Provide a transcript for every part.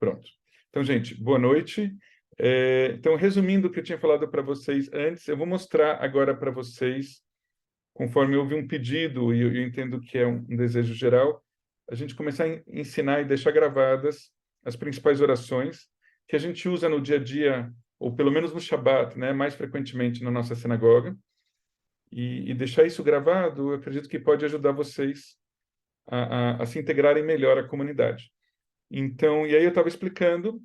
Pronto. Então, gente, boa noite. Então, resumindo o que eu tinha falado para vocês antes, eu vou mostrar agora para vocês, conforme houve um pedido, e eu entendo que é um desejo geral, a gente começar a ensinar e deixar gravadas as principais orações que a gente usa no dia a dia, ou pelo menos no Shabat, né, mais frequentemente na nossa sinagoga, e deixar isso gravado, eu acredito que pode ajudar vocês a se integrarem melhor à comunidade. Então, e aí eu estava explicando,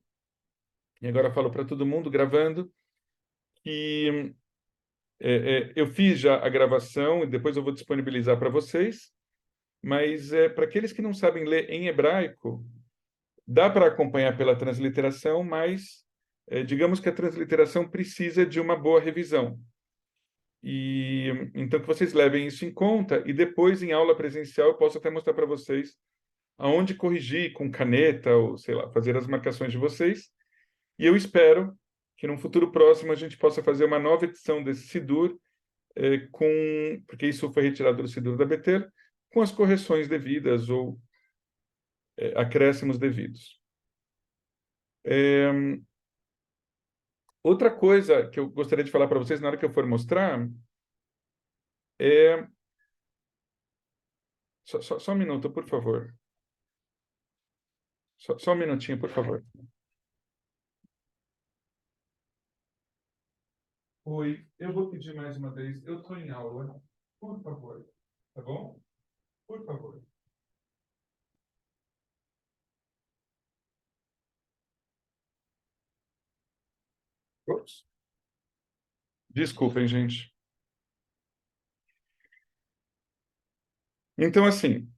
e agora falo para todo mundo, gravando, que eu fiz já a gravação e depois eu vou disponibilizar para vocês, mas para aqueles que não sabem ler em hebraico, dá para acompanhar pela transliteração, mas digamos que a transliteração precisa de uma boa revisão. E então que vocês levem isso em conta e depois em aula presencial eu posso até mostrar para vocês aonde corrigir com caneta ou sei lá, fazer as marcações de vocês. E eu espero que num futuro próximo a gente possa fazer uma nova edição desse Sidur, porque isso foi retirado do Sidur da Betel, com as correções devidas ou acréscimos devidos. Outra coisa que eu gostaria de falar para vocês na hora que eu for mostrar é... Só um minuto, por favor. Só um minutinho, por favor. Oi, eu vou pedir mais uma vez. Eu estou em aula. Por favor. Tá bom? Por favor. Ops. Desculpem, gente. Então, assim,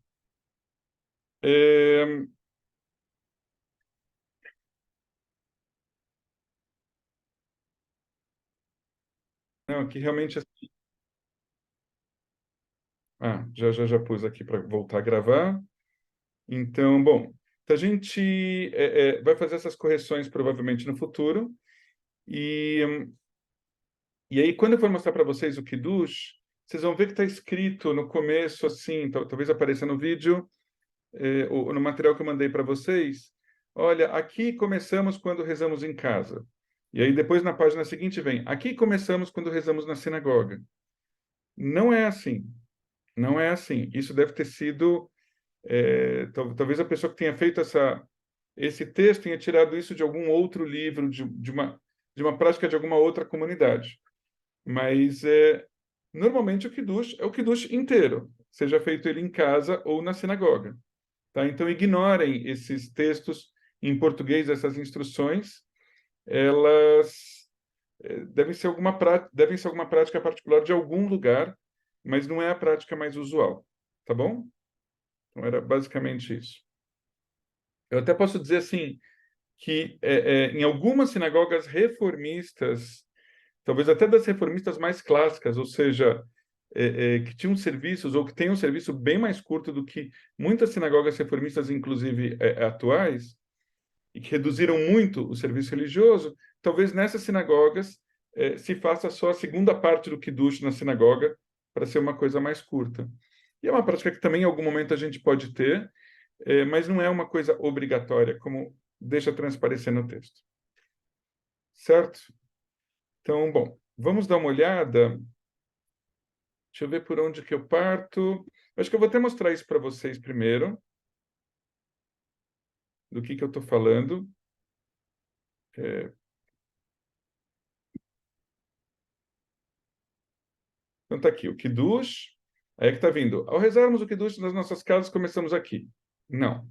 não, que realmente... já pus aqui para voltar a gravar. Então, bom, então a gente vai fazer essas correções provavelmente no futuro. E aí, quando eu for mostrar para vocês o Kiddush, vocês vão ver que está escrito no começo, assim, talvez apareça no vídeo, ou no material que eu mandei para vocês. Olha, aqui começamos quando rezamos em casa. E aí, depois, na página seguinte, vem, aqui começamos quando rezamos na sinagoga. Não é assim. Não é assim. Isso deve ter sido... talvez a pessoa que tenha feito esse texto tenha tirado isso de algum outro livro, de uma prática de alguma outra comunidade. Mas normalmente o Kiddush é o Kiddush inteiro, seja feito ele em casa ou na sinagoga. Tá? Então ignorem esses textos em português, essas instruções, elas devem ser alguma prática particular de algum lugar, mas não é a prática mais usual. Tá bom? Então era basicamente isso. Eu até posso dizer assim que em algumas sinagogas reformistas, talvez até das reformistas mais clássicas, ou seja, que tinham serviços ou que têm um serviço bem mais curto do que muitas sinagogas reformistas, inclusive atuais, e que reduziram muito o serviço religioso, talvez nessas sinagogas se faça só a segunda parte do Kiddush na sinagoga para ser uma coisa mais curta. E é uma prática que também em algum momento a gente pode ter, mas não é uma coisa obrigatória, como deixa transparecer no texto. Certo? Então, bom, vamos dar uma olhada. Deixa eu ver por onde que eu parto. Acho que eu vou até mostrar isso para vocês primeiro, do que eu estou falando. Então, está aqui, o Kiddush. Aí é que está vindo. Ao rezarmos o Kiddush nas nossas casas, começamos aqui. Não.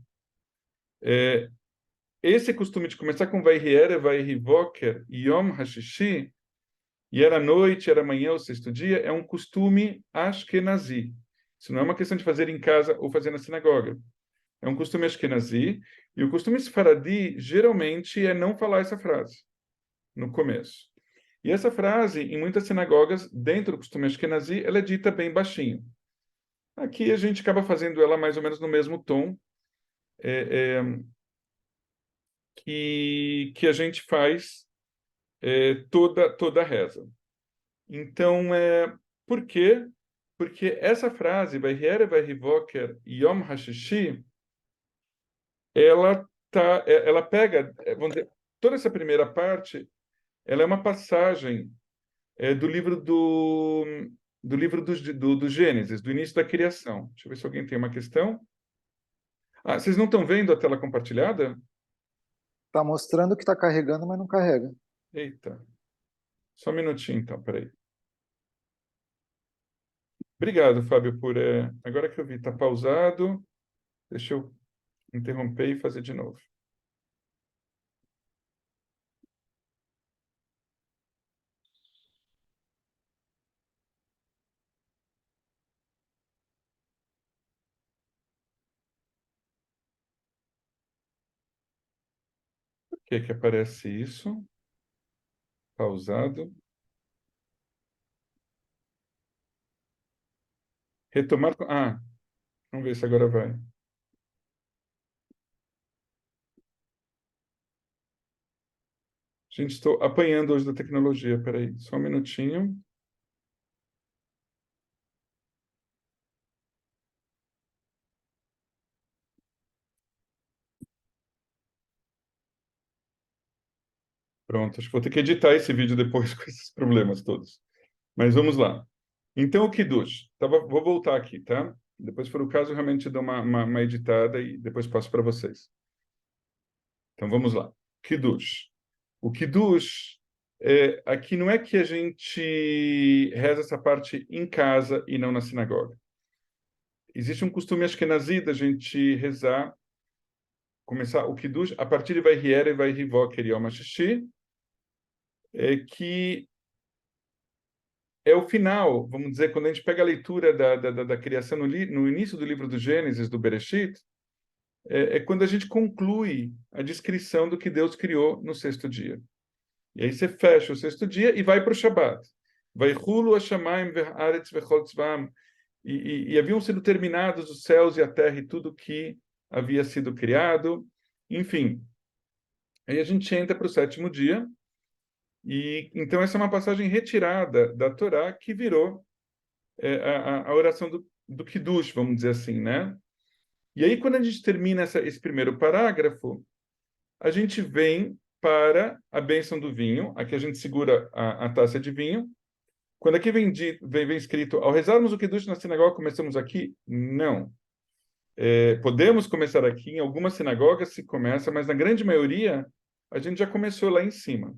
Esse costume de começar com Vayhi Erev, Vayhi Voker, Yom HaShishi, e era noite, era manhã, o sexto dia, é um costume ashkenazi. Isso não é uma questão de fazer em casa ou fazer na sinagoga. É um costume ashkenazi, e o costume sefaradi geralmente é não falar essa frase no começo. E essa frase, em muitas sinagogas, dentro do costume ashkenazi, ela é dita bem baixinho. Aqui a gente acaba fazendo ela mais ou menos no mesmo tom que a gente faz toda a reza. Então, por quê? Porque essa frase, Vayhi Erev, Vayhi Voker, Yom HaShishi, ela tá, ela pega, vamos dizer, toda essa primeira parte, ela é uma passagem do livro do Gênesis, do início da criação. Deixa eu ver se alguém tem uma questão. Ah, vocês não estão vendo a tela compartilhada? Tá mostrando que tá carregando, mas não carrega. Eita, só um minutinho então, peraí. Obrigado, Fábio, por. Agora que eu vi, está pausado. Deixa eu interromper e fazer de novo. Por que que aparece isso? Pausado. Retomar. Ah, vamos ver se agora vai. Gente, estou apanhando hoje da tecnologia. Peraí, só um minutinho. Pronto, acho que vou ter que editar esse vídeo depois com esses problemas todos. Mas vamos lá. Então, o Kiddush. Vou voltar aqui, tá? Depois, se for o caso, eu realmente dou uma editada e depois passo para vocês. Então, vamos lá. Kiddush. O Kiddush, aqui não é que a gente reza essa parte em casa e não na sinagoga. Existe um costume ashkenazi da gente rezar, começar o Kiddush a partir de Vayhiere e Vayhivó Yom HaShishi, que é o final, vamos dizer, quando a gente pega a leitura da criação no início do livro do Gênesis, do Bereshit, é quando a gente conclui a descrição do que Deus criou no sexto dia. E aí você fecha o sexto dia e vai para o Shabat. Vai Hulu Hashamayim ve'aretz ve'chol tzvam. E haviam sido terminados os céus e a terra e tudo que havia sido criado. Enfim, aí a gente entra para o sétimo dia. E então essa é uma passagem retirada da Torá que virou a oração do Kiddush, vamos dizer assim, né? E aí quando a gente termina esse primeiro parágrafo, a gente vem para a bênção do vinho. Aqui a gente segura a taça de vinho. Quando aqui vem escrito, ao rezarmos o Kiddush na sinagoga, começamos aqui? Não. Podemos começar aqui, em algumas sinagogas se começa, mas na grande maioria a gente já começou lá em cima.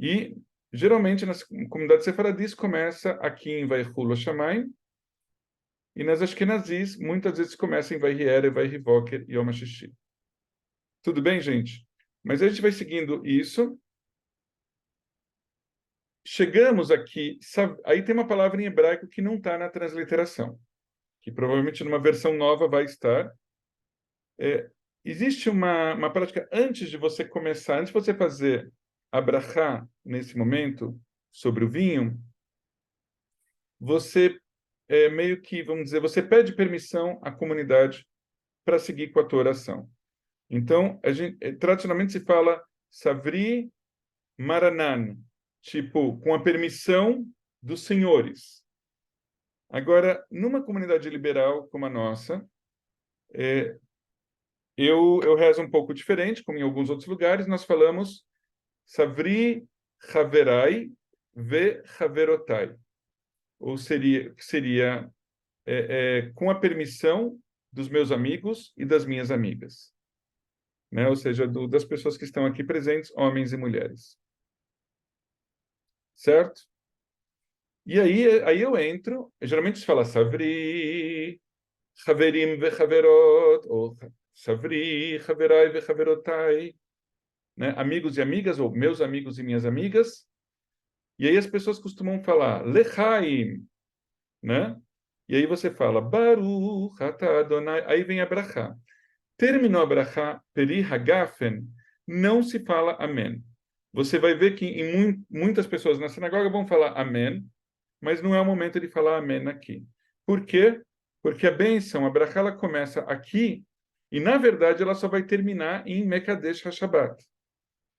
E geralmente nas comunidades sefaradis começa aqui em Vaychulu Shamayim, e nas Ashkenazis muitas vezes começa em Vayhiere, Vayhivoker e Yom HaShishi. Tudo bem, gente? Mas a gente vai seguindo isso. Chegamos aqui, aí tem uma palavra em hebraico que não está na transliteração, que provavelmente numa versão nova vai estar. Existe uma prática antes de você começar, antes de você fazer a brachá nesse momento sobre o vinho, você meio que, vamos dizer, você pede permissão à comunidade para seguir com a tua oração. Então, tradicionalmente se fala Savri Maranan, tipo, com a permissão dos senhores. Agora, numa comunidade liberal como a nossa, eu rezo um pouco diferente, como em alguns outros lugares, nós falamos Savri Haverai ve Haverotai, ou seria com a permissão dos meus amigos e das minhas amigas, né? Ou seja, das pessoas que estão aqui presentes, homens e mulheres. Certo? E aí eu entro, geralmente se fala Savri, Haverim ve Haverot, ou Savri, Haverai ve Haverotai, né? Amigos e amigas, ou meus amigos e minhas amigas. E aí as pessoas costumam falar Lechaim, né? E aí você fala Baruch atah Adonai, aí vem a brachá. Terminou a brachá, peri hagafen, não se fala amém. Você vai ver que muitas pessoas na sinagoga vão falar amém, mas não é o momento de falar amém aqui. Por quê? Porque a bênção, a brachá, ela começa aqui e, na verdade, ela só vai terminar em Mekadesh HaShabbat.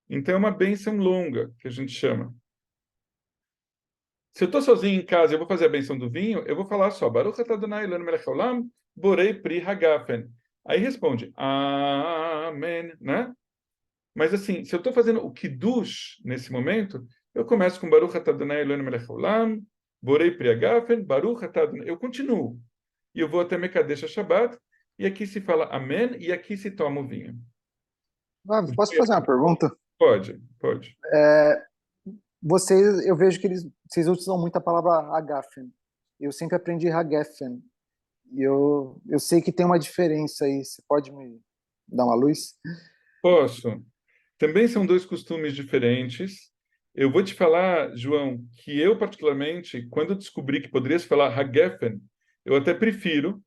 Então, é uma bênção longa, que a gente chama. Se eu estou sozinho em casa e eu vou fazer a bênção do vinho, eu vou falar só, Baruch atah Adonai Eloheinu melech haolam, borei pri hagafen. Aí responde, Amém, né? Mas assim, se eu estou fazendo o Kiddush nesse momento, eu começo com Baruch atah Adonai Eloheinu melech haolam, Borei pri hagafen, Baruch atah Adonai. Eu continuo. E eu vou até Mekadesh Shabbat, e aqui se fala Amém, e aqui se toma o vinho. Ah, posso fazer uma pergunta? Pode, pode. Vocês, eu vejo que vocês usam muito a palavra Hagafen. Eu sempre aprendi Hagefen. E eu sei que tem uma diferença aí. Você pode me dar uma luz? Posso. Também são dois costumes diferentes. Eu vou te falar, João, que eu, particularmente, quando descobri que poderia se falar Hagefen, eu até prefiro,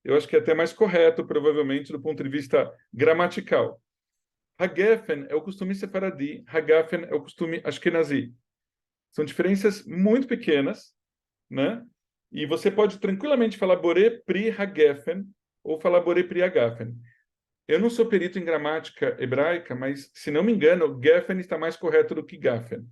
eu acho que é até mais correto, provavelmente, do ponto de vista gramatical. Hagefen é o costume sefaradi, Hagafen é o costume ashkenazi. São diferenças muito pequenas, né? E você pode tranquilamente falar Boré Pri Hagefen ou falar Boré Pri Hagafen. Eu não sou perito em gramática hebraica, mas, se não me engano, Geffen está mais correto do que Gafen.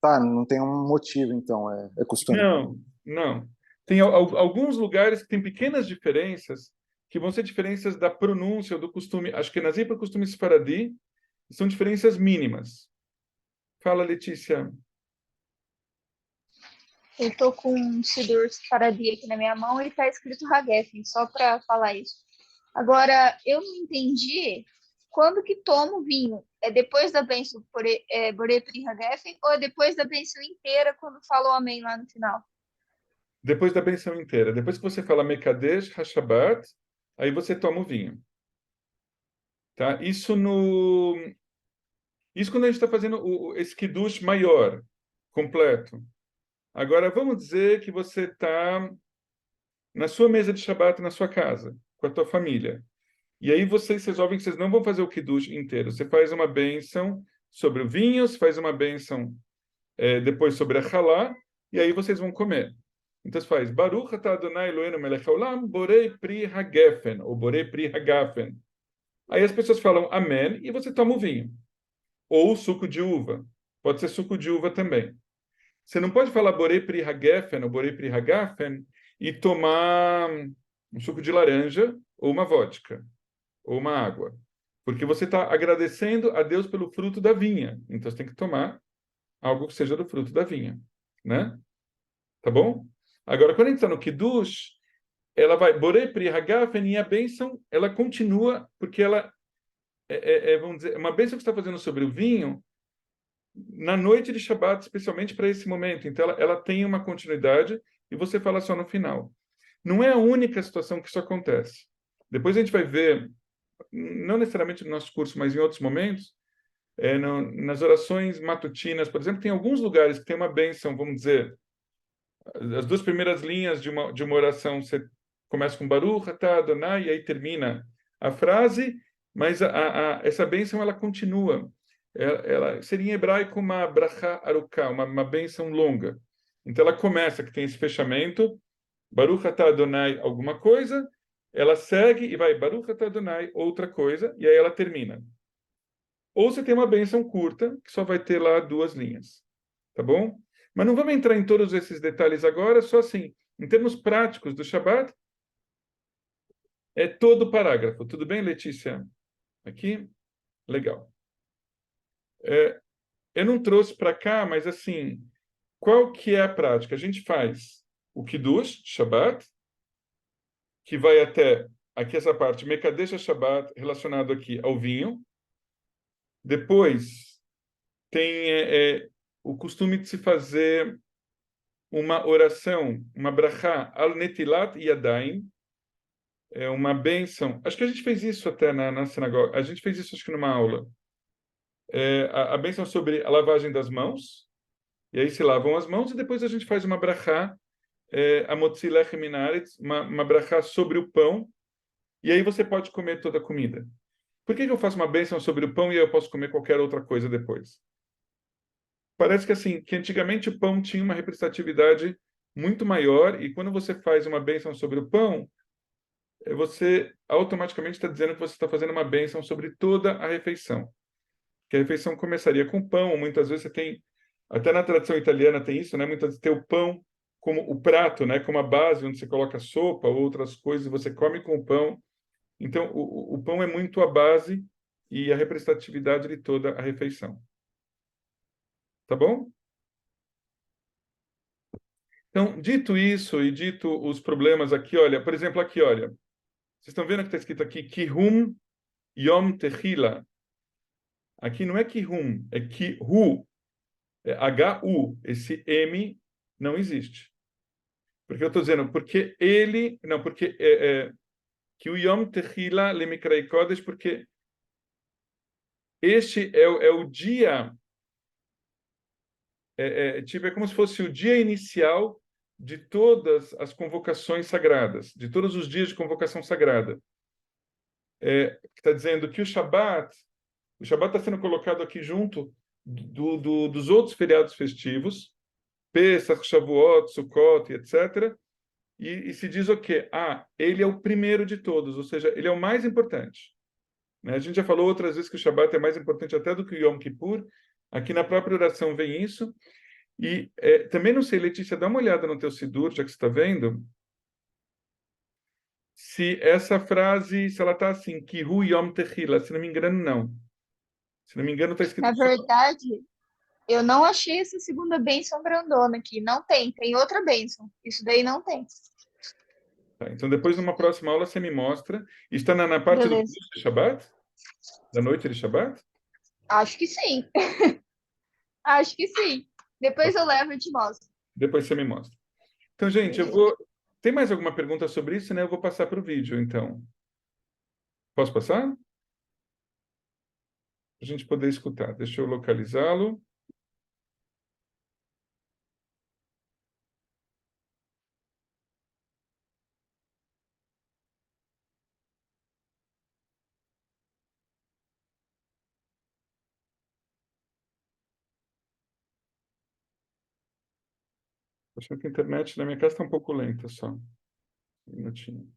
Tá, não tem um motivo, então, é costume. Não, não. Tem alguns lugares que tem pequenas diferenças, que vão ser diferenças da pronúncia ou do costume Ashkenazi para o costume Sefaradi, e são diferenças mínimas. Fala, Letícia. Eu tô com um Sidur Paradia aqui na minha mão e tá escrito Hagefen, só para falar isso. Agora, eu não entendi quando que toma o vinho. É depois da bênção Boré Pri Hagefen ou é depois da bênção inteira quando fala o amém lá no final? Depois da benção inteira. Depois que você fala Mekadesh HaShabbat, aí você toma o vinho. Tá? Isso quando a gente está fazendo esse Kiddush maior, completo. Agora, vamos dizer que você está na sua mesa de Shabbat, na sua casa, com a tua família. E aí vocês resolvem que vocês não vão fazer o Kiddush inteiro. Você faz uma bênção sobre o vinho, você faz uma bênção depois sobre a Halá, e aí vocês vão comer. Então você faz Baruch atah Adonai Eloheinu melech haolam, borei pri hagefen, ou borei pri hagafen. Aí as pessoas falam Amém, e você toma o vinho. Ou suco de uva. Pode ser suco de uva também. Você não pode falar Borei Pri Hagefen ou Borei Pri Hagafen e tomar um suco de laranja ou uma vodka ou uma água. Porque você está agradecendo a Deus pelo fruto da vinha. Então você tem que tomar algo que seja do fruto da vinha. Né? Tá bom? Agora, quando a gente está no Kiddush, ela vai Borei Pri Hagafen e a bênção, ela continua, porque ela vamos dizer, uma bênção que você está fazendo sobre o vinho na noite de Shabbat, especialmente para esse momento. Então, ela tem uma continuidade e você fala só no final. Não é a única situação que isso acontece. Depois a gente vai ver, não necessariamente no nosso curso, mas em outros momentos, nas orações matutinas, por exemplo, tem alguns lugares que tem uma bênção, vamos dizer, as duas primeiras linhas de uma oração, você começa com Baruch atah Adonai, e aí termina a frase, mas essa bênção ela continua. Ela seria em hebraico uma bracha aruká, uma bênção longa. Então ela começa, que tem esse fechamento, Baruch atah Adonai alguma coisa, ela segue e vai Baruch atah Adonai outra coisa, e aí ela termina. Ou você tem uma bênção curta, que só vai ter lá duas linhas. Tá bom? Mas não vamos entrar em todos esses detalhes agora, só assim, em termos práticos do Shabat, é todo o parágrafo. Tudo bem, Letícia? Aqui? Legal. Eu não trouxe para cá, mas assim, qual que é a prática? A gente faz o Kiddush, Shabbat, que vai até aqui essa parte, Mekadesh Shabbat, relacionado aqui ao vinho. Depois tem o costume de se fazer uma oração, uma brachá al netilat yadayim, uma bênção. Acho que a gente fez isso até na sinagoga. A gente fez isso, acho que numa aula. A bênção sobre a lavagem das mãos. E aí se lavam as mãos e depois a gente faz uma brachá, a motzi lechem min haaretz, uma brachá sobre o pão. E aí você pode comer toda a comida. Por que eu faço uma bênção sobre o pão e eu posso comer qualquer outra coisa depois? Parece que assim, que antigamente o pão tinha uma representatividade muito maior e quando você faz uma bênção sobre o pão, você automaticamente está dizendo que você está fazendo uma bênção sobre toda a refeição. Que a refeição começaria com pão, muitas vezes você tem, até na tradição italiana tem isso, né? Muitas vezes tem o pão como o prato, né? Como a base onde você coloca sopa ou outras coisas, você come com o pão. Então, o pão é muito a base e a representatividade de toda a refeição. Tá bom? Então, dito isso e dito os problemas aqui, olha, por exemplo, aqui, olha. Vocês estão vendo que está escrito aqui, Kihum Yom Tehila. Aqui não é Kihum, é Kihu. É H-U. Esse M não existe. Porque eu estou dizendo, porque ele... Não, porque... que o Yom Tehila Lemikrai Kodesh, porque este é o dia... tipo, é como se fosse o dia inicial de todas as convocações sagradas, de todos os dias de convocação sagrada. Está dizendo que o Shabat está sendo colocado aqui junto dos outros feriados festivos, Pesach, Shavuot, Sukkot, etc. E se diz o quê? Ele é o primeiro de todos, ou seja, ele é o mais importante. Né? A gente já falou outras vezes que o Shabat é mais importante até do que o Yom Kippur. Aqui na própria oração vem isso. E também não sei, Letícia, dá uma olhada no teu Sidur, já que você está vendo, se essa frase, se ela está assim, Kihu Yom Tehila, se não me engano, não. Se não me engano, está Na escrito só... verdade, eu não achei essa segunda bênção grandona aqui. Não tem, tem outra bênção. Isso daí não tem. Tá, então, depois, numa próxima aula, você me mostra. Está na parte do Beleza. começo de Shabbat? Da noite de Shabbat? Acho que sim. Acho que sim. Depois eu levo e te mostro. Depois você me mostra. Então, gente, eu Beleza. vou... Tem mais alguma pergunta sobre isso, né? Eu vou passar para o vídeo, então. Posso passar? Para a gente poder escutar. Deixa eu localizá-lo. Estou achando que a internet na minha casa está um pouco lenta só. Um minutinho.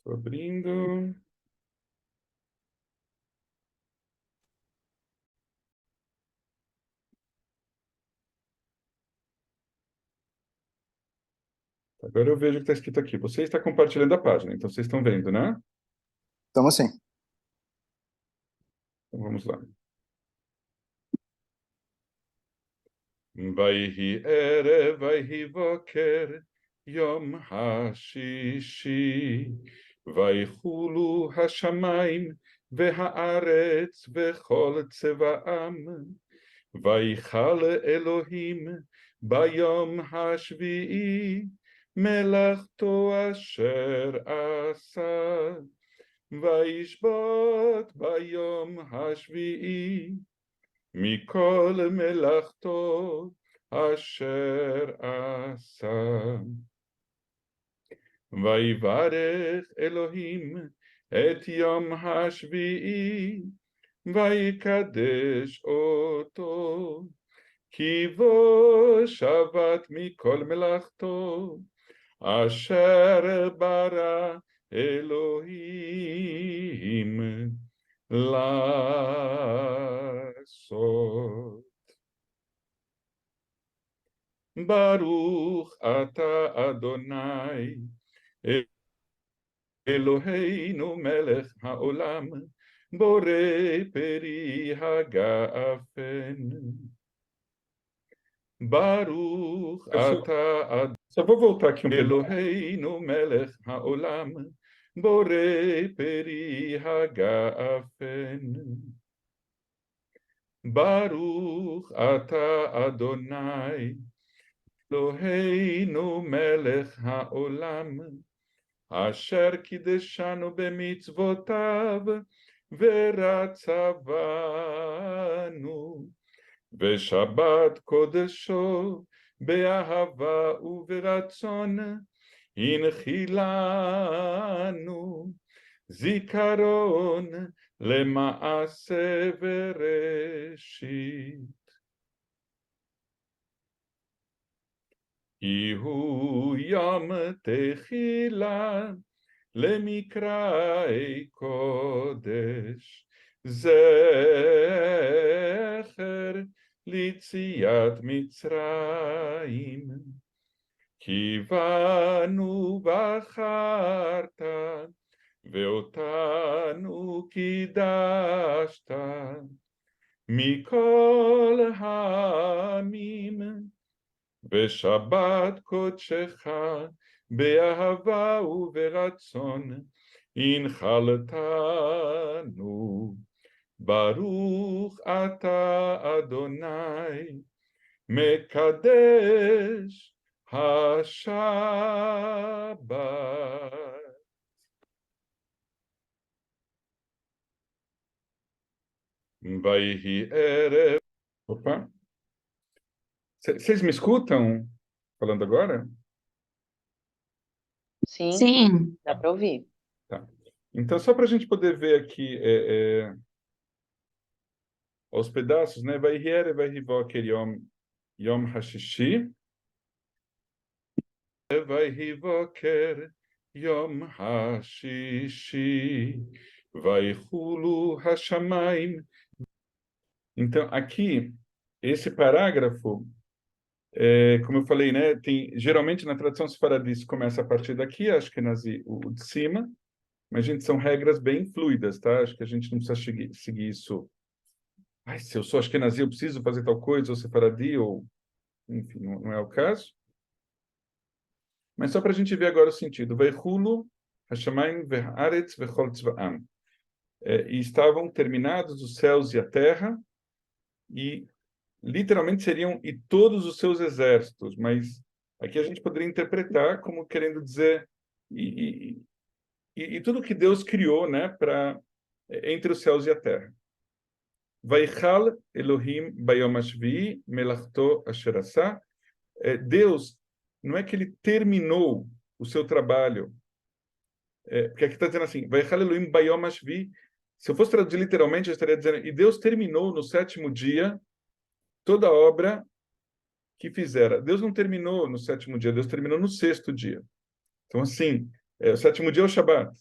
Estou abrindo. Agora eu vejo o que está escrito aqui. Você está compartilhando a página, então vocês estão vendo, né? Então, assim, Então vamos lá. ויהי ערב ויהי בוקר יום השישי ויחולו השמיים והארץ וכל צבאם ויכל אלוהים ביום השביעי מלאכתו אשר עשה וישבות ביום השביעי מכל מלאכתו אשר עשה. ויברך אלוהים את יום השביעי, ויקדש אותו, כי בו שבת מכל מלאכתו, אשר ברא אלוהים לעשות. ברוך אתה אדוני אלוהינו מלך העולם בורא פרי הגפן. ברוך אתה אדוני אלוהינו מלך העולם בורא פרי הגפן. ברוך אתה אדוני אלוהינו מלך העולם אשר קידשנו במצוותיו ורצבנו, ושבת קודשו באהבה וברצון, הנחילנו זיכרון למעשה וראשית. כי הוא יום תחילה למקראי קודש, זכר ליציאת מצרים. כי בנו בחרת, ואותנו קידשת, מכל העמים, בשבת קודשך, באהבה וברצון, הנחלתנו. ברוך אתה אדוני, מקדש השבת. ויהי ערב. Opa! Vocês me escutam falando agora? Sim, Sim, dá para ouvir. Tá. Então, só para a gente poder ver aqui aos pedaços, né? Vayhi erev vayhi boker yom hashishi. Vayhi boker yom hashishi. Vaychulu hashamayim. Então, aqui, esse parágrafo, como eu falei, né? Geralmente, na tradução sefaradista, começa a partir daqui, acho que o de cima, mas, gente, são regras bem fluidas, tá? Acho que a gente não precisa seguir isso. Ai, se eu sou Ashkenazi, eu preciso fazer tal coisa, ou sefaradi, ou... Enfim, não é o caso. Mas só para a gente ver agora o sentido. Veichulu, Hashamayim, Ve'aretz, Vechol Tzva'am. E estavam terminados os céus e a terra, e literalmente seriam e todos os seus exércitos, mas aqui a gente poderia interpretar como querendo dizer e tudo que Deus criou, né, para entre os céus e a terra. Vaichal Elohim bayom hashvi'i melachto asher asah. Deus, não é que ele terminou o seu trabalho, porque aqui está dizendo assim, Vaichal Elohim bayom hashvi'i. Se eu fosse traduzir literalmente, eu estaria dizendo, e Deus terminou no sétimo dia toda a obra que fizera. Deus não terminou no sétimo dia, Deus terminou no sexto dia. Então, assim, o sétimo dia é o Shabat.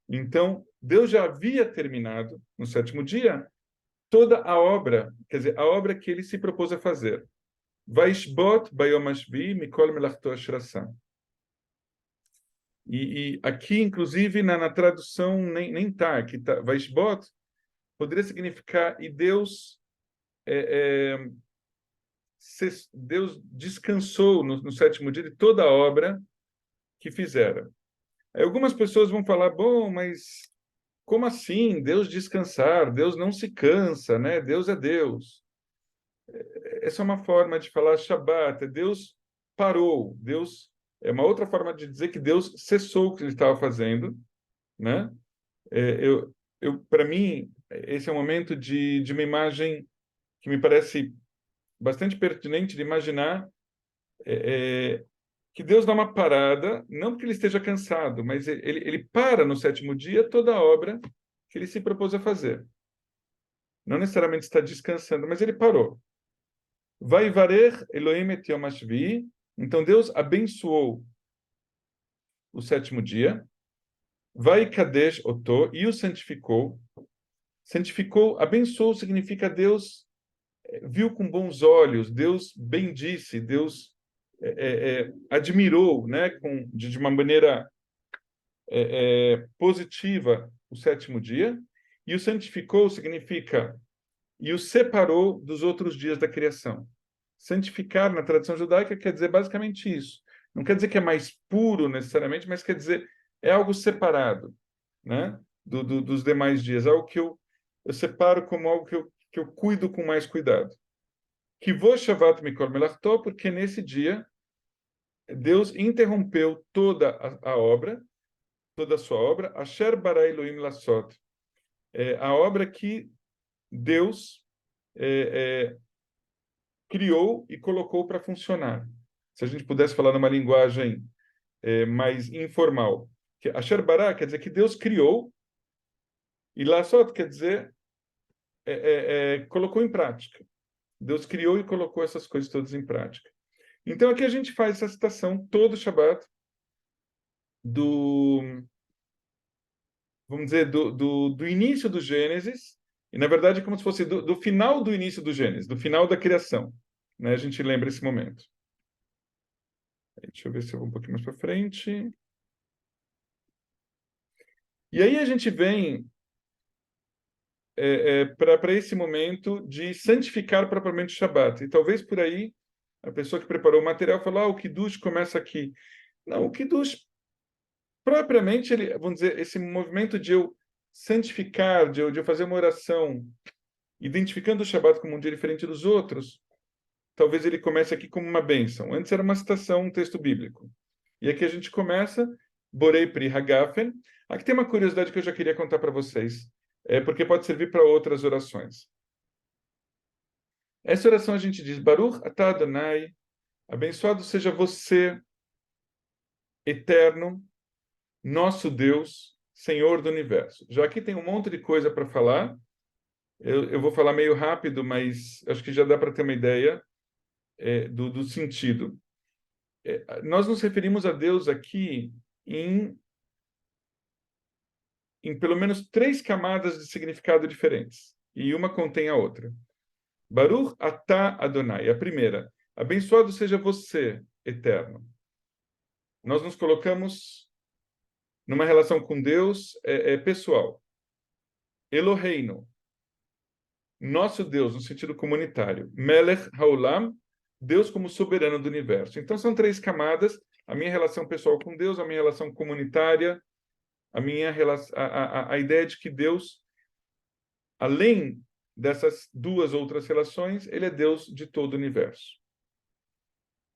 Então, Deus já havia terminado no sétimo dia toda a obra, quer dizer, a obra que ele se propôs a fazer. Vaishbot bayom hashvi'i mikol melachto asher asah. E aqui, inclusive, na tradução, nem tá. Aqui tá. Vaishbot poderia significar, e Deus... Deus descansou no sétimo dia de toda a obra que fizera. Aí algumas pessoas vão falar, bom, mas como assim? Deus descansar? Deus não se cansa, né? Deus é Deus. Essa é uma forma de falar Shabat. Deus parou. Deus é uma outra forma de dizer que Deus cessou o que ele estava fazendo, né? Para mim, esse é um momento de uma imagem que me parece bastante pertinente de imaginar que Deus dá uma parada, não porque ele esteja cansado, mas ele para no sétimo dia toda a obra que ele se propôs a fazer. Não necessariamente está descansando, mas ele parou. Vaivarer Elohim et yom hashvi'i. Então Deus abençoou o sétimo dia. Vai kadesh oto, e o santificou. Santificou, abençoou significa Deus viu com bons olhos, Deus bendisse, Deus admirou, né, de uma maneira positiva o sétimo dia, e o santificou significa e o separou dos outros dias da criação. Santificar na tradição judaica quer dizer basicamente isso. Não quer dizer que é mais puro necessariamente, mas quer dizer é algo separado, né, dos demais dias, algo que eu separo como algo que eu cuido com mais cuidado. Que vou Shavat mikol melachto, porque nesse dia Deus interrompeu toda a obra, toda a sua obra, Asher bara Elohim lasot, a obra que Deus criou e colocou para funcionar. Se a gente pudesse falar numa linguagem mais informal, que Asher Bara quer dizer que Deus criou, e Lassot quer dizer colocou em prática. Deus criou e colocou essas coisas todas em prática. Então aqui a gente faz essa citação todo Shabbat vamos dizer, do início do Gênesis, e na verdade é como se fosse do final do início do Gênesis, do final da criação. Né? A gente lembra esse momento. Deixa eu ver se eu vou um pouquinho mais para frente. E aí a gente vem para esse momento de santificar propriamente o Shabat. E talvez por aí a pessoa que preparou o material falou, o Kiddush começa aqui. Não, o Kiddush, propriamente, vamos dizer, esse movimento de eu santificar, de eu fazer uma oração, identificando o Shabat como um dia diferente dos outros, talvez ele comece aqui como uma bênção. Antes era uma citação, um texto bíblico. E aqui a gente começa, Borei Pri Hagafen. Aqui tem uma curiosidade que eu já queria contar para vocês, porque pode servir para outras orações. Essa oração a gente diz, Baruch atah Adonai, abençoado seja você, eterno, nosso Deus, Senhor do Universo. Já aqui tem um monte de coisa para falar. Eu vou falar meio rápido, mas acho que já dá para ter uma ideia do sentido. Nós nos referimos a Deus aqui em pelo menos 3 camadas de significado diferentes. E uma contém a outra. Baruch atah Adonai. A primeira, abençoado seja você, eterno. Nós nos colocamos numa relação com Deus pessoal. Eloheinu, nosso Deus, no sentido comunitário. Melech haolam, Deus como soberano do universo. Então são 3 camadas: a minha relação pessoal com Deus, a minha relação comunitária, a minha a ideia de que Deus, além dessas 2 outras relações, ele é Deus de todo o universo.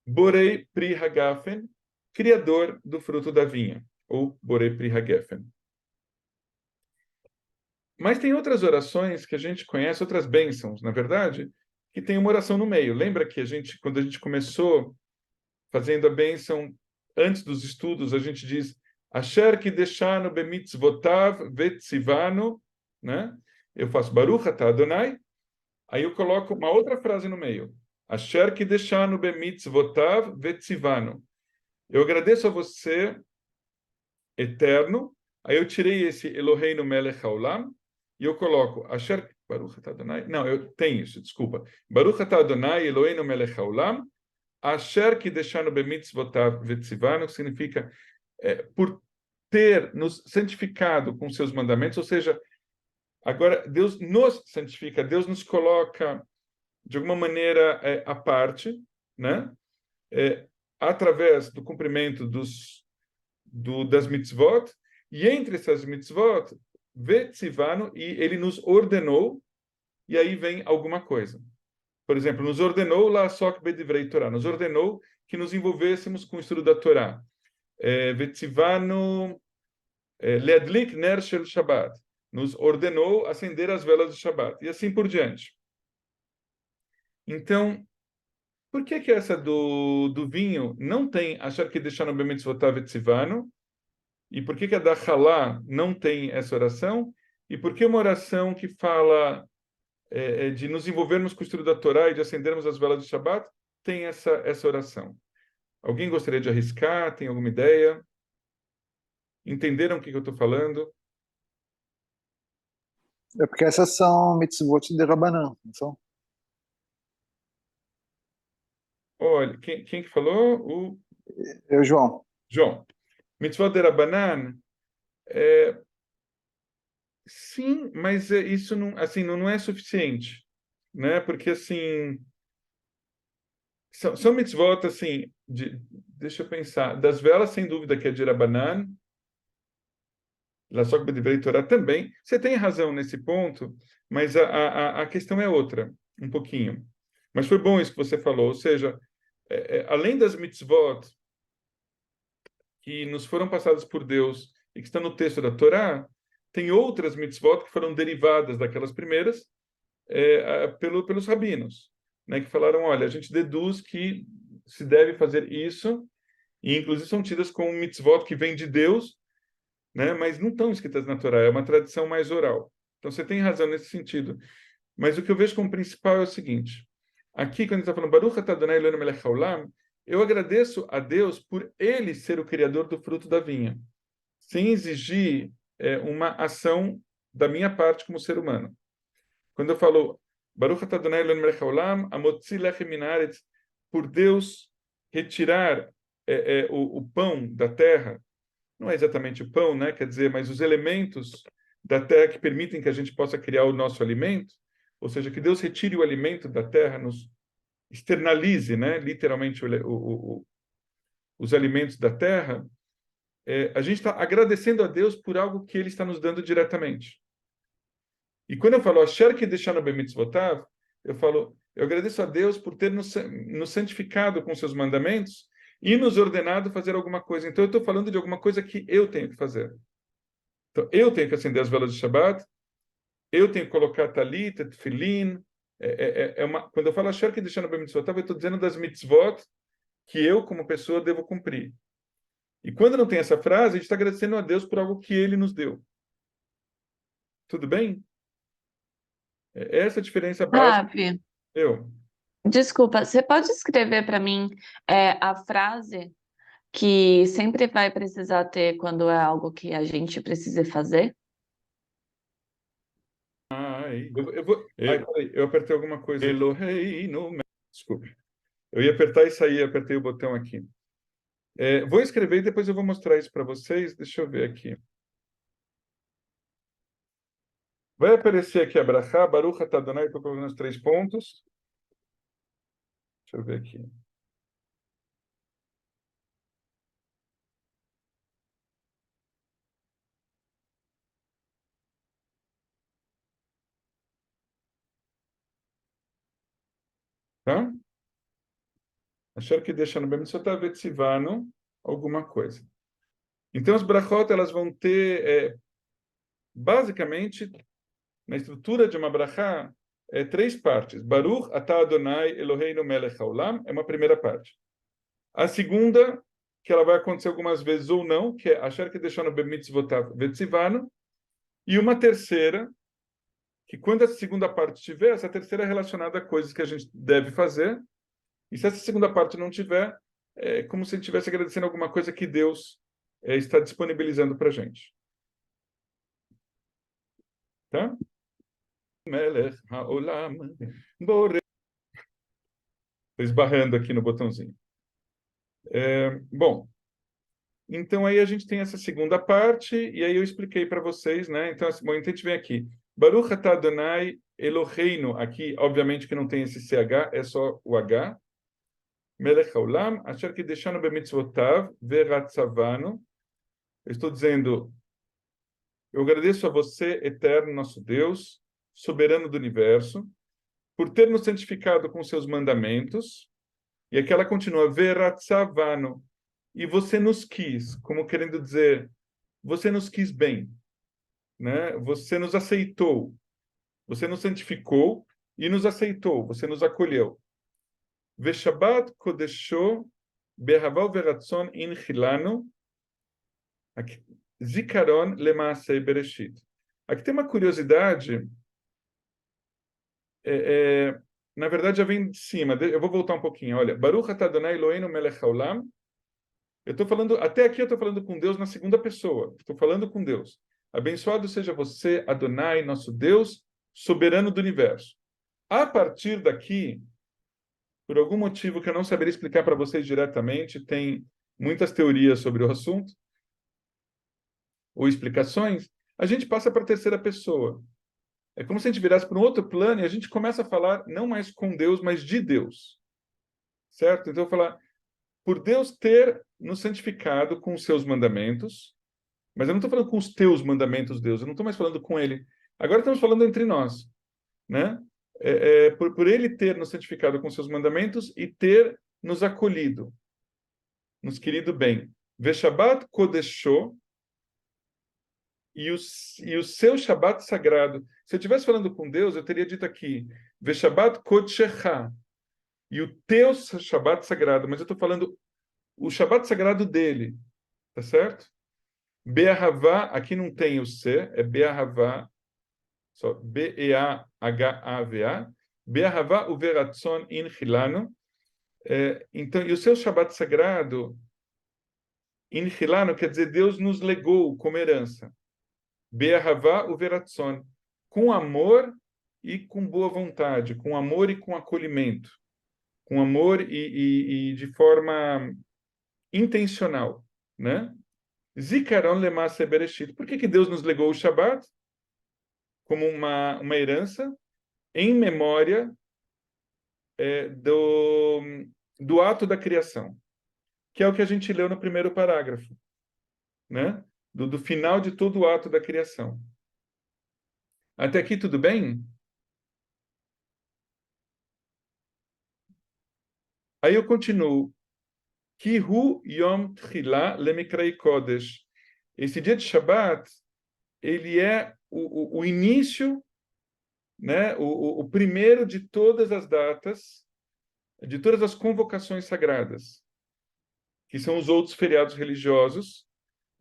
Borei Pri Hagafen, criador do fruto da vinha, ou Borei Pri Hagafen. Mas tem outras orações que a gente conhece, outras bênçãos, na verdade, que tem uma oração no meio. Lembra que quando a gente começou fazendo a bênção antes dos estudos, a gente diz Asher kideshanu bemitzvotav vetzivanu, né? Eu faço Baruch atah Adonai, aí eu coloco uma outra frase no meio. Asher kideshanu bemitzvotav vetzivanu. Eu agradeço a você, eterno. Aí eu tirei esse Eloheinu melech haolam e eu coloco Asher Baruch atah Adonai. Não, eu tenho isso, desculpa. Baruch atah Adonai Eloheinu melech haolam. Asher kideshanu bemitzvotav vetzivanu significa por ter nos santificado com seus mandamentos, ou seja, agora Deus nos santifica, Deus nos coloca de alguma maneira à parte, né? Através do cumprimento das mitzvot, e entre essas mitzvot, vetzivanu, e ele nos ordenou, e aí vem alguma coisa. Por exemplo, nos ordenou la'asok bedivrei Torah, nos ordenou que nos envolvêssemos com o estudo da Torá. Vetzivanu leadlik ner shel Shabbat, nos ordenou acender as velas do Shabbat, e assim por diante. Então, por que essa do vinho não tem achar que deixar no bemitzvotav vetzivanu? E por que a da Halá não tem essa oração? E por que uma oração que fala de nos envolvermos com o estudo da Torá e de acendermos as velas do Shabbat tem essa oração? Alguém gostaria de arriscar? Tem alguma ideia? Entenderam o que eu estou falando? É porque essas são mitzvot de Rabanan, não são? Olha, quem que falou? Eu, João. João. Mitzvot de Rabanan, sim, mas isso não, assim, não é suficiente, né? Porque assim são mitzvot assim, deixa eu pensar, das velas sem dúvida que é de Rabanan, Lasok B'divrei Torah também. Você tem razão nesse ponto, mas a questão é outra, um pouquinho. Mas foi bom isso que você falou, ou seja, além das mitzvot que nos foram passadas por Deus e que estão no texto da Torá, tem outras mitzvot que foram derivadas daquelas primeiras pelos rabinos, né, que falaram, olha, a gente deduz que se deve fazer isso, e inclusive são tidas como mitzvot que vêm de Deus, né, mas não estão escritas na Torá, é uma tradição mais oral. Então você tem razão nesse sentido. Mas o que eu vejo como principal é o seguinte, aqui quando a gente está falando Baruch atah Adonai Eloheinu melech haolam, eu agradeço a Deus por Ele ser o criador do fruto da vinha, sem exigir uma ação da minha parte como ser humano. Quando eu falo Baruch atah Adonai Eloheinu melech haolam, amotzi lechem min haaretz, por Deus retirar o pão da terra, não é exatamente o pão, né? Quer dizer, mas os elementos da terra que permitem que a gente possa criar o nosso alimento, ou seja, que Deus retire o alimento da terra, nos externalize, né? Literalmente os alimentos da terra, a gente está agradecendo a Deus por algo que Ele está nos dando diretamente. E quando eu falo Asher Kedeshanu b'mitzvotav, eu agradeço a Deus por ter nos santificado com seus mandamentos e nos ordenado fazer alguma coisa. Então eu estou falando de alguma coisa que eu tenho que fazer. Então eu tenho que acender as velas de Shabbat, eu tenho que colocar talit, tefilin. Quando eu falo Asher Kedeshanu b'mitzvotav, eu estou dizendo das mitzvot que eu, como pessoa, devo cumprir. E quando não tem essa frase, a gente está agradecendo a Deus por algo que Ele nos deu. Tudo bem? Essa é a diferença básica. Ravi, Eu. desculpa, você pode escrever para mim a frase que sempre vai precisar ter quando é algo que a gente precisa fazer? Eu apertei alguma coisa. Eloheinu. Desculpe. Eu ia apertar e sair, apertei o botão aqui. Vou escrever e depois eu vou mostrar isso para vocês. Deixa eu ver aqui. Vai aparecer aqui a Brachá, Baruch atah Adonai, estou colocando os 3 pontos. Deixa eu ver aqui. Tá? Achar que deixa no bem vetzivano alguma coisa. Então, as brachot, elas vão ter, basicamente, na estrutura de uma brachá, 3 partes. Baruch atah Adonai Eloheinu melech haolam é uma primeira parte. A segunda, que ela vai acontecer algumas vezes ou não, que é achar que deixar no bemitzvotav vetzivano. E uma terceira, que quando essa segunda parte tiver, essa terceira é relacionada a coisas que a gente deve fazer. E se essa segunda parte não tiver, é como se a gente estivesse agradecendo alguma coisa que Deus está disponibilizando para a gente. Tá? Melech haolam borei. Estou esbarrando aqui no botãozinho. Bom, então aí a gente tem essa segunda parte, e aí eu expliquei para vocês, né? Então, bom, então a gente vem aqui. Baruch atah Adonai Eloheinu. Aqui, obviamente, que não tem esse CH, é só o H. Melech haolam, asher kideshanu bemitzvotav veratzavanu. Eu estou dizendo, eu agradeço a você, eterno nosso Deus, soberano do universo, por ter nos santificado com seus mandamentos. E aqui ela continua, veratzavanu. E você nos quis, como querendo dizer, você nos quis bem, né? Você nos aceitou, você nos santificou e nos aceitou, você nos acolheu. Veshabat kodesho behaval veratzon inchilanu zikaron lemaasei bereshit. Aqui tem uma curiosidade, na verdade já vem de cima, eu vou voltar um pouquinho, olha, Baruch atah Adonai Eloheinu melech haolam. Eu estou falando, até aqui eu estou falando com Deus na segunda pessoa. Estou falando com Deus. Abençoado seja você, Adonai, nosso Deus, soberano do universo. A partir daqui, por algum motivo que eu não saberia explicar para vocês diretamente, tem muitas teorias sobre o assunto, ou explicações, a gente passa para a terceira pessoa. É como se a gente virasse para um outro plano e a gente começa a falar não mais com Deus, mas de Deus. Certo? Então eu vou falar, por Deus ter nos santificado com os seus mandamentos, mas eu não estou falando com os teus mandamentos, Deus, eu não estou mais falando com Ele. Agora estamos falando entre nós, né? Por Ele ter nos santificado com os seus mandamentos e ter nos acolhido, nos querido bem. Veshabat kodesho, e o seu Shabat sagrado. Se eu estivesse falando com Deus, eu teria dito aqui, Veshabat Kodshecha, e o teu Shabat sagrado, mas eu estou falando o Shabat sagrado dele, tá certo? Be'ahavá, aqui não tem o C, é Be'ahavá, só Be'ehavá, Be'ahavá uveratzon in chilano. Então, e o seu Shabat sagrado, in chilano, quer dizer, Deus nos legou como herança. Be'ahavá uveratzon, com amor e com boa vontade, com amor e com acolhimento, com amor e de forma intencional, né? Zikaron lemase bereshit. Por que Deus nos legou o Shabat como uma herança em memória do ato da criação, que é o que a gente leu no primeiro parágrafo, né? Do final de todo o ato da criação. Até aqui tudo bem? Aí eu continuo. Kihu Yom Tchila Lemikrei Kodesh. Esse dia de Shabat, ele é o início, né? O primeiro de todas as datas, de todas as convocações sagradas, que são os outros feriados religiosos.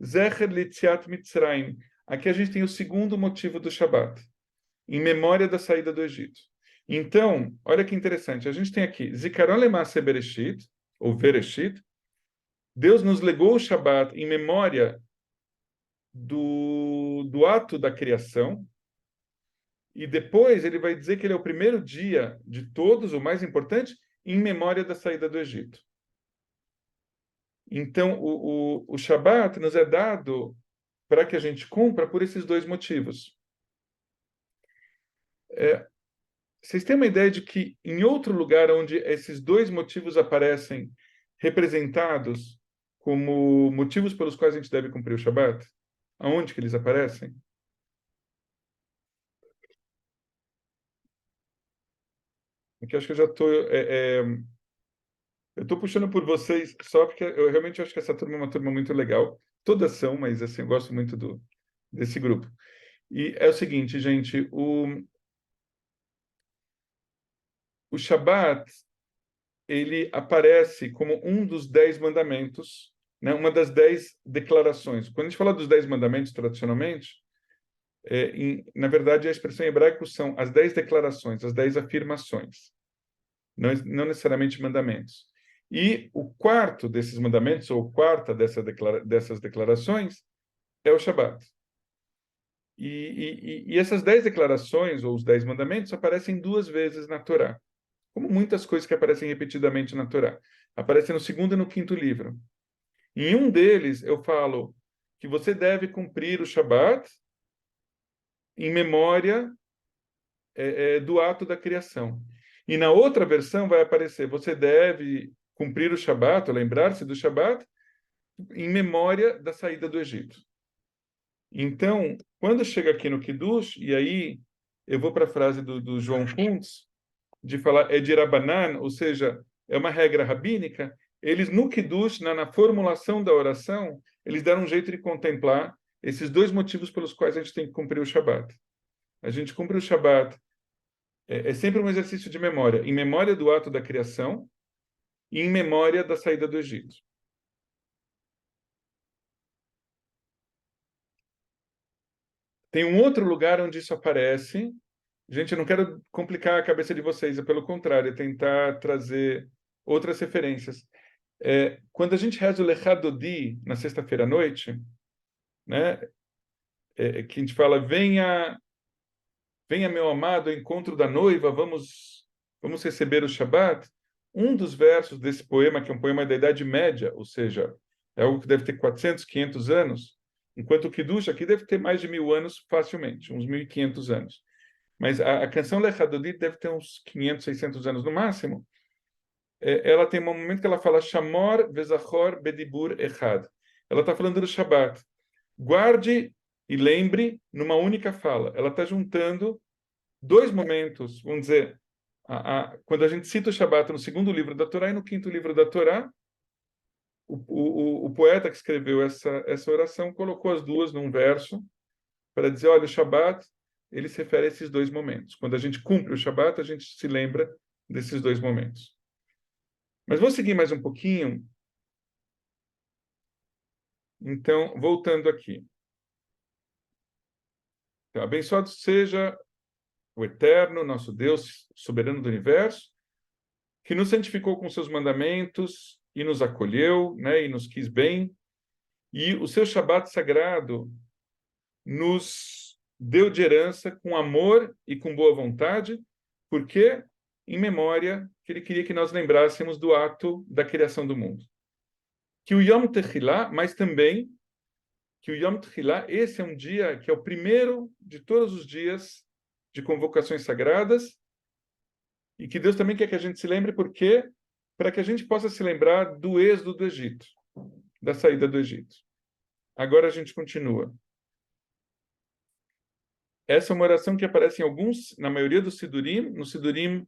Zecher Litziat Mitzrayim. Aqui a gente tem o segundo motivo do Shabat, em memória da saída do Egito. Então, olha que interessante, a gente tem aqui Zikaron Lemase Bereshit, ou Bereshit. Deus nos legou o Shabat em memória do ato da criação, e depois ele vai dizer que ele é o primeiro dia de todos, o mais importante, em memória da saída do Egito. Então, o Shabat nos é dado para que a gente cumpra por esses dois motivos. Vocês têm uma ideia de que em outro lugar onde esses dois motivos aparecem representados como motivos pelos quais a gente deve cumprir o Shabat? Aonde que eles aparecem? Aqui acho que eu já estou... eu estou puxando por vocês só porque eu realmente acho que essa turma é uma turma muito legal. Todas são, mas assim, eu gosto muito desse grupo. E é o seguinte, gente, o Shabat, ele aparece como um dos 10 mandamentos, né? Uma das 10 declarações. Quando a gente fala dos 10 mandamentos, tradicionalmente, na verdade, a expressão em hebraico são as 10 declarações, as 10 afirmações, não necessariamente mandamentos. E o quarto desses mandamentos, ou quarta dessas declarações, é o Shabat. E essas 10 declarações, ou os 10 mandamentos, aparecem 2 vezes na Torá, como muitas coisas que aparecem repetidamente na Torá. Aparecem no segundo e no quinto livro. Em um deles, eu falo que você deve cumprir o Shabat em memória do ato da criação. E na outra versão vai aparecer, você deve cumprir o Shabat, ou lembrar-se do Shabat, em memória da saída do Egito. Então, quando chega aqui no Kiddush, e aí eu vou para a frase do João Kuntz, de falar de Rabanan, ou seja, é uma regra rabínica, eles no Kiddush, na formulação da oração, eles deram um jeito de contemplar esses dois motivos pelos quais a gente tem que cumprir o Shabat. A gente cumpre o Shabat, é sempre um exercício de memória, em memória do ato da criação e em memória da saída do Egito. Tem um outro lugar onde isso aparece. Gente, eu não quero complicar a cabeça de vocês, é pelo contrário, é tentar trazer outras referências. Quando a gente reza o Lechadodi na sexta-feira à noite, né, que a gente fala, venha meu amado ao encontro da noiva, vamos receber o Shabat. Um dos versos desse poema, que é um poema da Idade Média, ou seja, é algo que deve ter 400, 500 anos, enquanto o Kiddush aqui deve ter mais de 1000 anos facilmente, uns 1500 anos. Mas a canção Lechadodi deve ter uns 500, 600 anos no máximo. Ela tem um momento que ela fala Shamor vezachor bedibur echad. Ela está falando do Shabat. Guarde e lembre numa única fala. Ela está juntando dois momentos, vamos dizer, quando a gente cita o Shabat no segundo livro da Torá e no quinto livro da Torá, o poeta que escreveu essa oração colocou as duas num verso para dizer, olha, o Shabat, ele se refere a esses dois momentos. Quando a gente cumpre o Shabat, a gente se lembra desses dois momentos. Mas vou seguir mais um pouquinho. Então, voltando aqui. Então, abençoado seja o Eterno, nosso Deus, soberano do universo, que nos santificou com seus mandamentos e nos acolheu, né, e nos quis bem. E o seu Shabat sagrado nos deu de herança com amor e com boa vontade, porque em memória que ele queria que nós lembrássemos do ato da criação do mundo. Que o Yom Techilá, mas também que o Yom Techilá, esse é um dia que é o primeiro de todos os dias de convocações sagradas, e que Deus também quer que a gente se lembre, porque para que a gente possa se lembrar do êxodo do Egito, da saída do Egito. Agora a gente continua. Essa é uma oração que aparece em alguns, na maioria dos Sidurim. No Sidurim,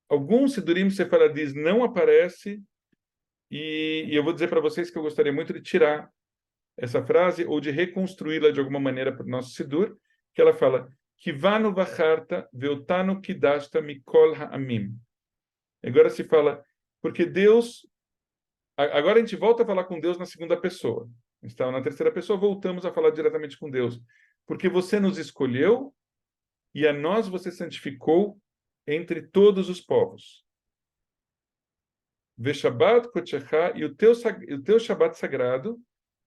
alguns Sidurim sefaradis não aparece, e eu vou dizer para vocês que eu gostaria muito de tirar essa frase ou de reconstruí-la de alguma maneira para o nosso Sidur, que ela fala Kivanu vacharta veotanu kidashta mikol ha'amim. Agora se fala, porque Deus... Agora a gente volta a falar com Deus na segunda pessoa. Então, na terceira pessoa, voltamos a falar diretamente com Deus. Porque você nos escolheu e a nós você santificou entre todos os povos. Veshabat kochecha, e o teu Shabat sagrado,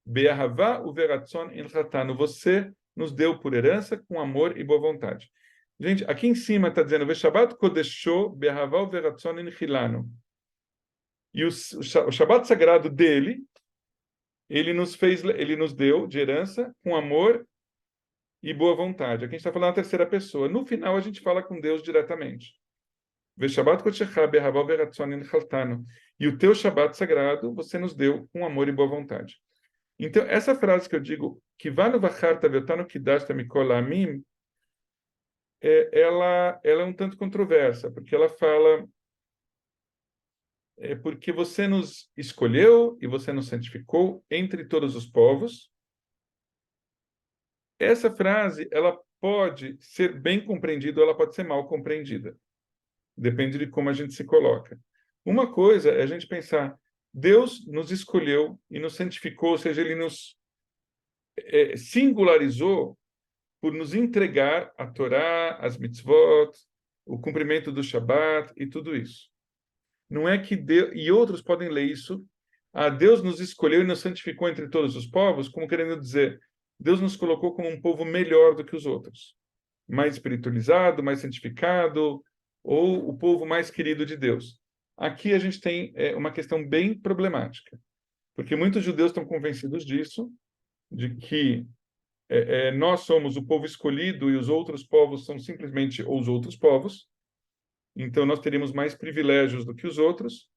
be'ahavá uveratzon ilchatanu, você nos deu por herança com amor e boa vontade. Gente, aqui em cima está dizendo Veshabat kodesho, be'ahavá uveratzon ilchilanu. E o Shabat sagrado dele, ele nos deu de herança com amor e boa vontade. Aqui a gente está falando na terceira pessoa. No final, a gente fala com Deus diretamente. E o teu Shabat sagrado, você nos deu com amor e boa vontade. Então, essa frase que eu digo, que vá no vacharta vetano kidashta mikol ha'amim, ela é um tanto controversa, porque ela fala porque você nos escolheu e você nos santificou entre todos os povos. Essa frase, ela pode ser bem compreendida ou ela pode ser mal compreendida. Depende de como a gente se coloca. Uma coisa é a gente pensar, Deus nos escolheu e nos santificou, ou seja, ele nos singularizou por nos entregar a Torá, as mitzvot, o cumprimento do Shabat e tudo isso. Não é que Deus, e outros podem ler isso, Deus nos escolheu e nos santificou entre todos os povos, como querendo dizer, Deus nos colocou como um povo melhor do que os outros, mais espiritualizado, mais santificado, ou o povo mais querido de Deus. Aqui a gente tem uma questão bem problemática, porque muitos judeus estão convencidos disso, de que nós somos o povo escolhido e os outros povos são simplesmente os outros povos, então nós teríamos mais privilégios do que os outros.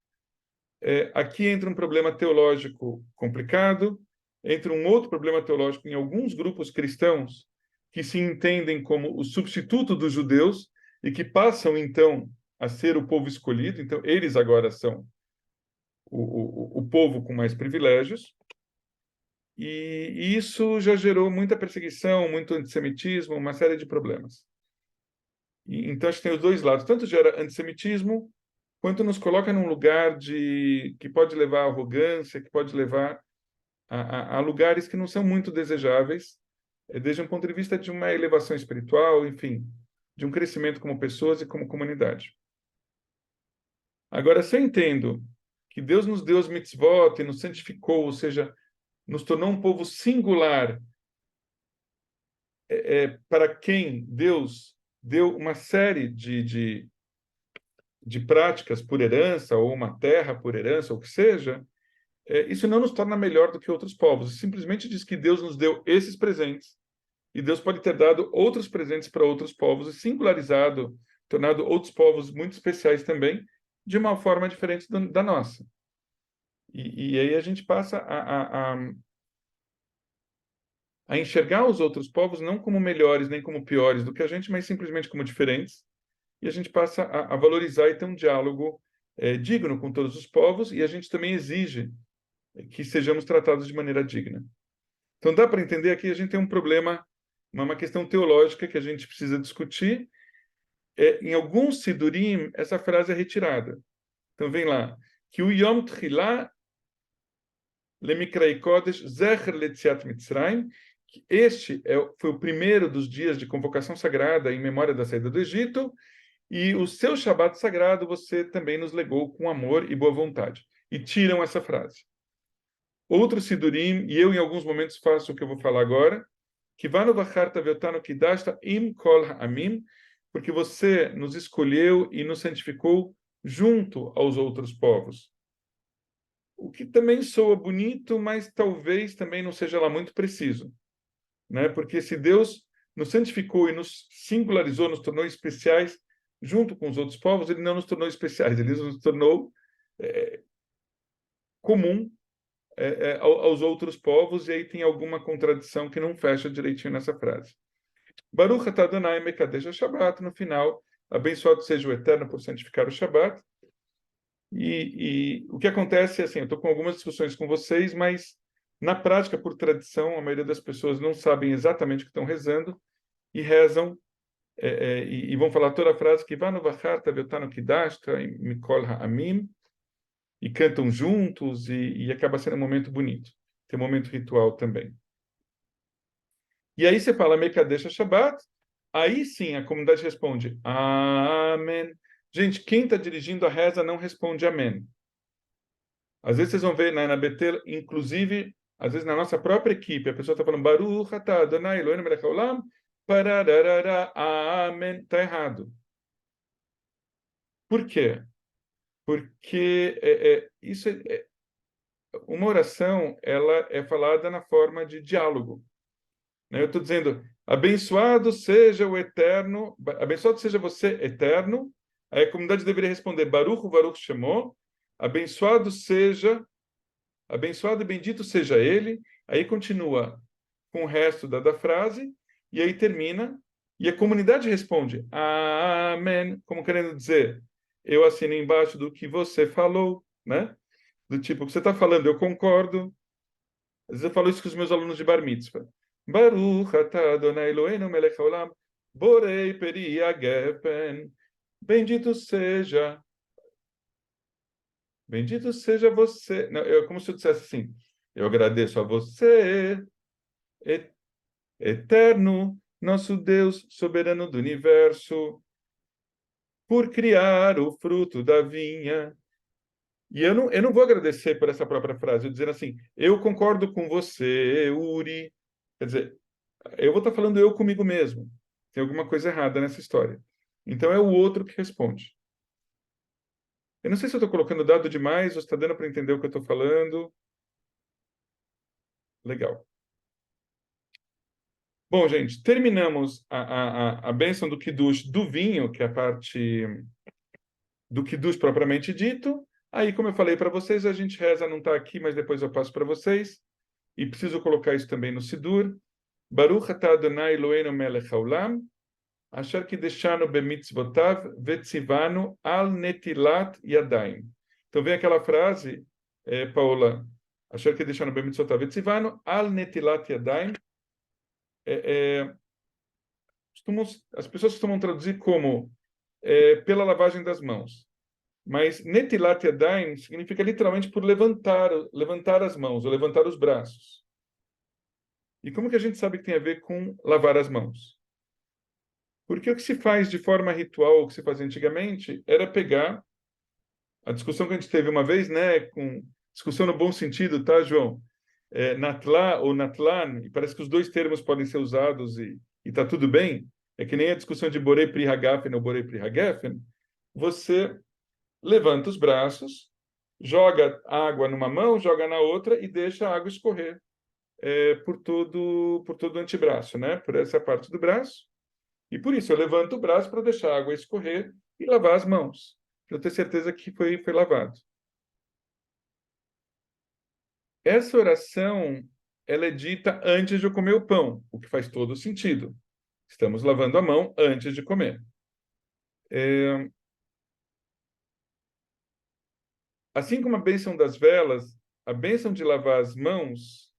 Aqui entra um problema teológico complicado, entra um outro problema teológico em alguns grupos cristãos que se entendem como o substituto dos judeus e que passam, então, a ser o povo escolhido. Então, eles agora são o povo com mais privilégios. E isso já gerou muita perseguição, muito antissemitismo, uma série de problemas. Então, acho que tem os dois lados. Tanto gera antissemitismo, quanto nos coloca num lugar que pode levar à arrogância, que pode levar a lugares que não são muito desejáveis, desde um ponto de vista de uma elevação espiritual, enfim, de um crescimento como pessoas e como comunidade. Agora, se eu entendo que Deus nos deu os mitzvot e nos santificou, ou seja, nos tornou um povo singular, para quem Deus deu uma série de práticas por herança, ou uma terra por herança, ou o que seja, isso não nos torna melhor do que outros povos. Simplesmente diz que Deus nos deu esses presentes, e Deus pode ter dado outros presentes para outros povos, e singularizado, tornado outros povos muito especiais também, de uma forma diferente da nossa. E aí a gente passa a enxergar os outros povos não como melhores nem como piores do que a gente, mas simplesmente como diferentes. E a gente passa a valorizar e ter um diálogo digno com todos os povos, e a gente também exige que sejamos tratados de maneira digna. Então, dá para entender aqui, a gente tem um problema, uma questão teológica que a gente precisa discutir. Em alguns Sidurim, essa frase é retirada. Então, vem lá, que o Yom Tchilá Lemikrai Kodesh Zecher Letziat Mitzrayim, que este foi o primeiro dos dias de convocação sagrada em memória da saída do Egito, e o seu Shabat sagrado você também nos legou com amor e boa vontade. E tiram essa frase. Outro Sidurim, e eu em alguns momentos faço o que eu vou falar agora, que vá no Vacharta Veltano Kidashta Im Kol Ha'amim, porque você nos escolheu e nos santificou junto aos outros povos. O que também soa bonito, mas talvez também não seja lá muito preciso, né? Porque se Deus nos santificou e nos singularizou, nos tornou especiais junto com os outros povos, ele não nos tornou especiais, ele nos tornou comum aos outros povos, e aí tem alguma contradição que não fecha direitinho nessa frase. Baruch atah Adonai mekadesh ha-Shabbat, no final, abençoado seja o Eterno por santificar o Shabbat. E o que acontece é assim, eu estou com algumas discussões com vocês, mas na prática, por tradição, a maioria das pessoas não sabem exatamente o que estão rezando e rezam e vão falar toda a frase que vá no Vacharta Veltano Kidashta Mikol Ha'amim, e cantam juntos e acaba sendo um momento bonito. Tem um momento ritual também. E aí você fala Mekadesh Shabbat, aí sim a comunidade responde Amém. Gente, quem está dirigindo a reza não responde amém. Às vezes vocês vão ver na BT, inclusive, às vezes na nossa própria equipe, a pessoa está falando Baruch atah Adonai Eloheinu melech haolam, parararara, amém. Está errado. Por quê? Porque uma oração ela é falada na forma de diálogo. Eu estou dizendo, abençoado seja o Eterno, abençoado seja você, Eterno. Aí a comunidade deveria responder, Baruch Baruch Shemo, abençoado e bendito seja ele. Aí continua com o resto da frase, e aí termina, e a comunidade responde, Amém, como querendo dizer, eu assino embaixo do que você falou, né? Do tipo, o que você está falando, eu concordo. Às vezes eu falo isso com os meus alunos de Bar Mitzvah. Baruch atah Adonai Eloheinu melech haolam, borei peri hagefen. Bendito seja você. Não, como se eu dissesse assim, eu agradeço a você, Eterno, nosso Deus, soberano do universo, por criar o fruto da vinha. E eu não vou agradecer por essa própria frase, eu dizer assim, eu concordo com você, Uri. Quer dizer, eu vou estar falando eu comigo mesmo. Tem alguma coisa errada nessa história. Então é o outro que responde. Eu não sei se eu estou colocando dado demais ou se está dando para entender o que eu estou falando. Legal. Bom, gente, terminamos a bênção do Kiddush do vinho, que é a parte do Kiddush propriamente dito. Aí, como eu falei para vocês, a gente reza, não está aqui, mas depois eu passo para vocês. E preciso colocar isso também no Sidur. Baruch atah Adonai Eloheinu melech haolam, asher kideshanu bemitzvotav vetzivanu al netilat yadayim. Então vem aquela frase, Paola, asher kideshanu bemitzvotav vetzivanu al netilat yadayim. As pessoas costumam traduzir como pela lavagem das mãos. Mas netilat yadayim significa literalmente por levantar as mãos, ou levantar os braços. E como que a gente sabe que tem a ver com lavar as mãos? Porque o que se faz de forma ritual, o que se fazia antigamente, era pegar a discussão que a gente teve uma vez, né, com discussão no bom sentido, tá, João? Natlá ou natlan, e parece que os dois termos podem ser usados e tá tudo bem. É que nem a discussão de borei pri hagafen ou borei pri hagefen. Você levanta os braços, joga água numa mão, joga na outra e deixa a água escorrer por todo o antebraço, né? Por essa parte do braço. E por isso eu levanto o braço para deixar a água escorrer e lavar as mãos, para eu ter certeza que foi lavado. Essa oração ela é dita antes de eu comer o pão, o que faz todo sentido. Estamos lavando a mão antes de comer. Assim como a bênção das velas, a bênção de lavar as mãos,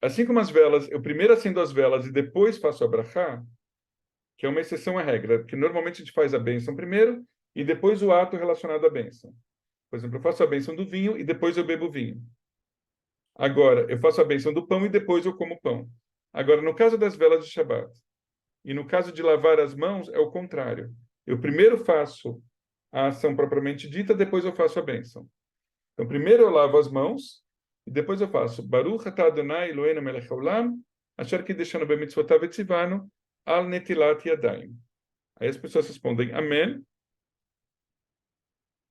assim como as velas, eu primeiro acendo as velas e depois faço a brachá, que é uma exceção à regra, porque normalmente a gente faz a bênção primeiro e depois o ato relacionado à bênção. Por exemplo, eu faço a bênção do vinho e depois eu bebo vinho. Agora, eu faço a bênção do pão e depois eu como pão. Agora, no caso das velas de Shabat e no caso de lavar as mãos, é o contrário. Eu primeiro faço a ação propriamente dita, depois eu faço a bênção. Então, primeiro eu lavo as mãos e depois eu faço Baruch atah Adonai Eloheinu melech haolam, asher kideshanu b'mitzvotav etzivanu al netilat yadayim. Aí as pessoas respondem Amém.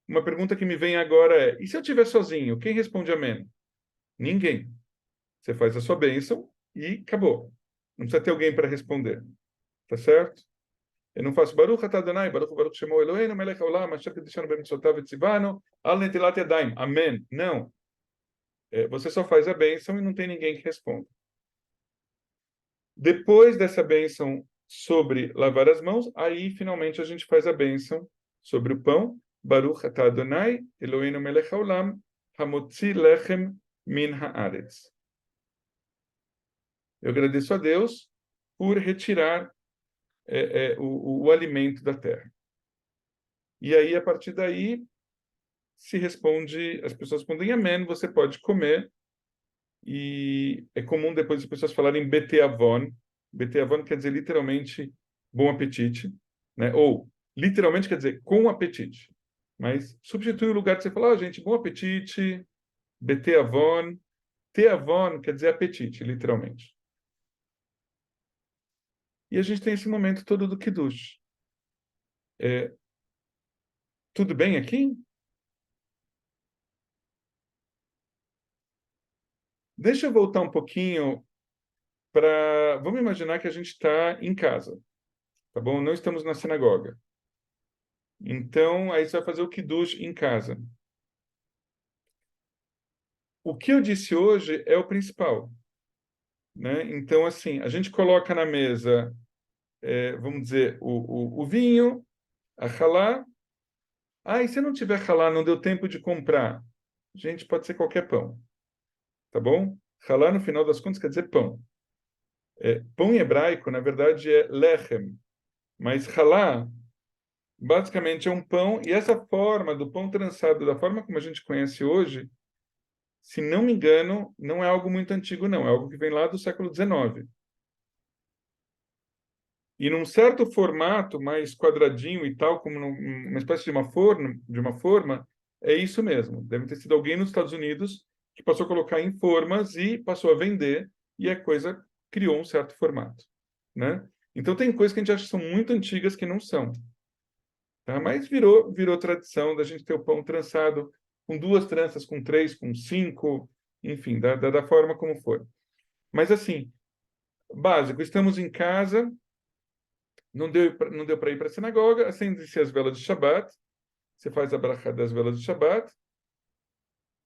Uma pergunta que me vem agora é: e se eu estiver sozinho, quem responde Amém? Ninguém. Você faz a sua bênção e acabou. Não precisa ter alguém para responder. Tá certo? Eu não faço Baruch atah Adonai, Baruch Shemo Eloheinu melech haolam, asher kideshanu b'mitzvotav etzivanu al netilat yadayim. Amém. Não. Você só faz a bênção e não tem ninguém que responda. Depois dessa bênção sobre lavar as mãos, aí finalmente a gente faz a bênção sobre o pão. Baruch atah Adonai, Eloheinu melech haolam, hamotzi lechem min haaretz. Eu agradeço a Deus por retirar o alimento da terra. E aí, a partir daí, se responde, as pessoas respondem amém, você pode comer. E é comum depois as pessoas falarem beteavon. Beteavon quer dizer literalmente bom apetite, né? Ou literalmente quer dizer com apetite. Mas substitui o lugar de você falar, gente, bom apetite, beteavon. Teavon quer dizer apetite, literalmente. E a gente tem esse momento todo do Kiddush. Tudo bem aqui? Deixa eu voltar um pouquinho para... Vamos imaginar que a gente está em casa, tá bom? Não estamos na sinagoga. Então, aí você vai fazer o Kiddush em casa. O que eu disse hoje é o principal, né? Então, assim, a gente coloca na mesa, vamos dizer, o vinho, a halá. Ah, e se não tiver halá, não deu tempo de comprar? Gente, pode ser qualquer pão, tá bom? Halá, no final das contas, quer dizer pão. Pão em hebraico, na verdade, é lechem. Mas halá, basicamente, é um pão. E essa forma do pão trançado, da forma como a gente conhece hoje, se não me engano, não é algo muito antigo, não. É algo que vem lá do século XIX. E num certo formato, mais quadradinho e tal, como uma espécie de uma forma, é isso mesmo. Deve ter sido alguém nos Estados Unidos que passou a colocar em formas e passou a vender, e a coisa criou um certo formato, né? Então tem coisas que a gente acha que são muito antigas que não são. Tá? Mas virou tradição da gente ter o pão trançado com 2 tranças, com 3, com 5, enfim, da forma como for. Mas assim, básico, estamos em casa, não deu para ir para a sinagoga, acende-se as velas de Shabat, você faz a brachá das velas de Shabat.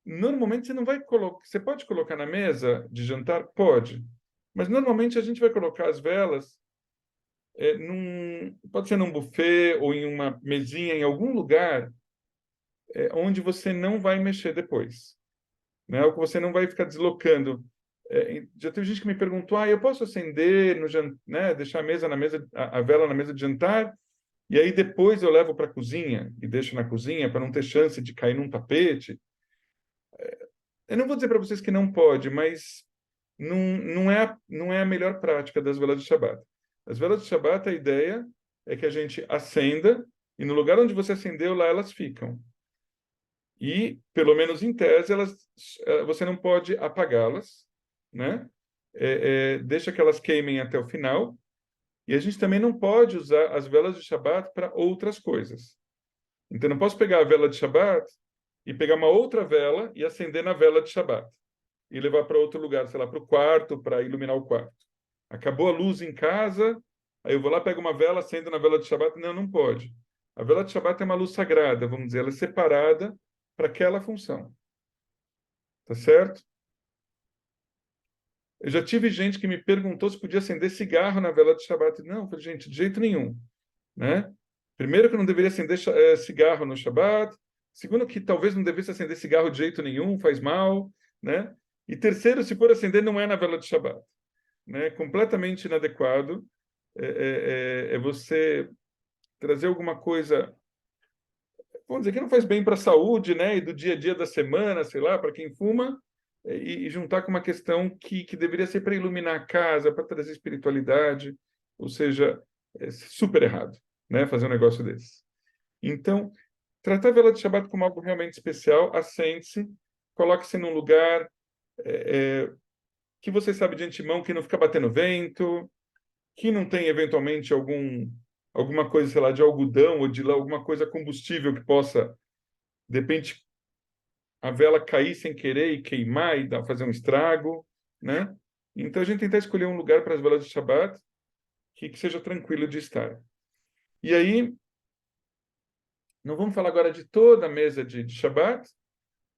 Normalmente você não vai colocar, você pode colocar na mesa de jantar? Pode. Mas normalmente a gente vai colocar as velas pode ser num buffet ou em uma mesinha, em algum lugar onde você não vai mexer depois, né? Ou que você não vai ficar deslocando. Já teve gente que me perguntou: eu posso acender no né? Deixar a vela na mesa de jantar e aí depois eu levo para a cozinha e deixo na cozinha para não ter chance de cair num tapete? Eu não vou dizer para vocês que não pode, mas não é a melhor prática das velas de Shabat. As velas de Shabat, a ideia é que a gente acenda e no lugar onde você acendeu, lá elas ficam. E, pelo menos em tese, você não pode apagá-las, né? Deixa que elas queimem até o final. E a gente também não pode usar as velas de Shabat para outras coisas. Então, eu não posso pegar a vela de Shabat e pegar uma outra vela e acender na vela de Shabat. E levar para outro lugar, sei lá, para o quarto, para iluminar o quarto. Acabou a luz em casa, aí eu vou lá, pego uma vela, acendo na vela de Shabat. Não, não pode. A vela de Shabat é uma luz sagrada, vamos dizer, ela é separada para aquela função. Tá certo? Eu já tive gente que me perguntou se podia acender cigarro na vela de Shabat. Não, eu falei, gente, de jeito nenhum, né? Primeiro que eu não deveria acender cigarro no Shabat. Segundo que talvez não devesse acender cigarro de jeito nenhum, faz mal, né? E terceiro, se for acender, não é na vela de Shabbat, né? Completamente inadequado. É você trazer alguma coisa, vamos dizer, que não faz bem para a saúde, né? E do dia a dia da semana, sei lá, para quem fuma, e juntar com uma questão que deveria ser para iluminar a casa, para trazer espiritualidade, ou seja, é super errado, né? Fazer um negócio desse. Então, tratar a vela de Shabbat como algo realmente especial, assente-se, coloque-se num lugar que você sabe de antemão que não fica batendo vento, que não tem eventualmente alguma coisa, sei lá, de algodão ou de alguma coisa combustível que possa, de repente, a vela cair sem querer e queimar e fazer um estrago, né? Então a gente tentar escolher um lugar para as velas de Shabbat que seja tranquilo de estar. E aí, não vamos falar agora de toda a mesa de Shabbat,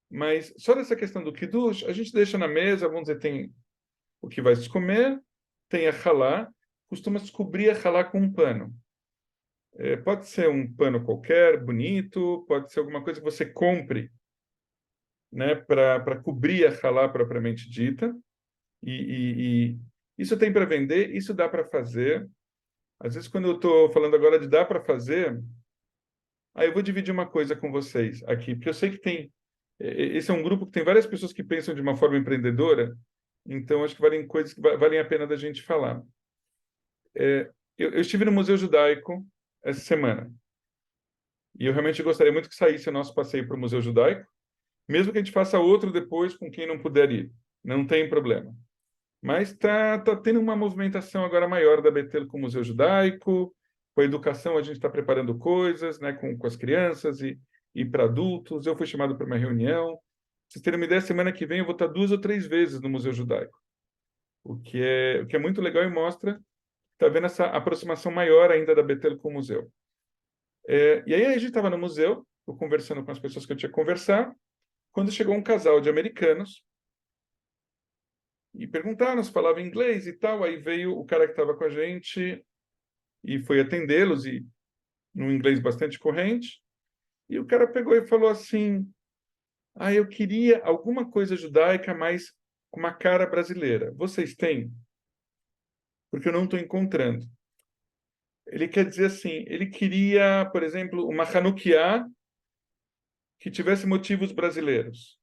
mas só dessa questão do Kiddush, a gente deixa na mesa, vamos dizer, tem o que vai se comer, tem a halá, costuma-se cobrir a halá com um pano. Pode ser um pano qualquer, bonito, pode ser alguma coisa que você compre, né, para cobrir a halá propriamente dita. E isso tem para vender, isso dá para fazer. Às vezes, quando eu estou falando agora de dá para fazer, aí eu vou dividir uma coisa com vocês aqui, porque eu sei que esse é um grupo que tem várias pessoas que pensam de uma forma empreendedora, então acho que valem coisas que valem a pena da gente falar. Eu estive no Museu Judaico essa semana, e eu realmente gostaria muito que saísse o nosso passeio para o Museu Judaico, mesmo que a gente faça outro depois com quem não puder ir, não tem problema. Mas tá tendo uma movimentação agora maior da Betel com o Museu Judaico, com a educação a gente está preparando coisas, né, com as crianças e para adultos. Eu fui chamado para uma reunião. Pra vocês terem uma ideia, semana que vem eu vou estar 2 ou 3 vezes no Museu Judaico, o que é muito legal e mostra que está vendo essa aproximação maior ainda da Betel com o museu. E aí a gente estava no museu, eu conversando com as pessoas que eu tinha que conversar, quando chegou um casal de americanos e perguntaram se falava inglês e tal. Aí veio o cara que estava com a gente e foi atendê-los, e num inglês bastante corrente. E o cara pegou e falou assim: eu queria alguma coisa judaica, mas com uma cara brasileira. Vocês têm? Porque eu não estou encontrando. Ele quer dizer assim, ele queria, por exemplo, uma Hanukkah que tivesse motivos brasileiros.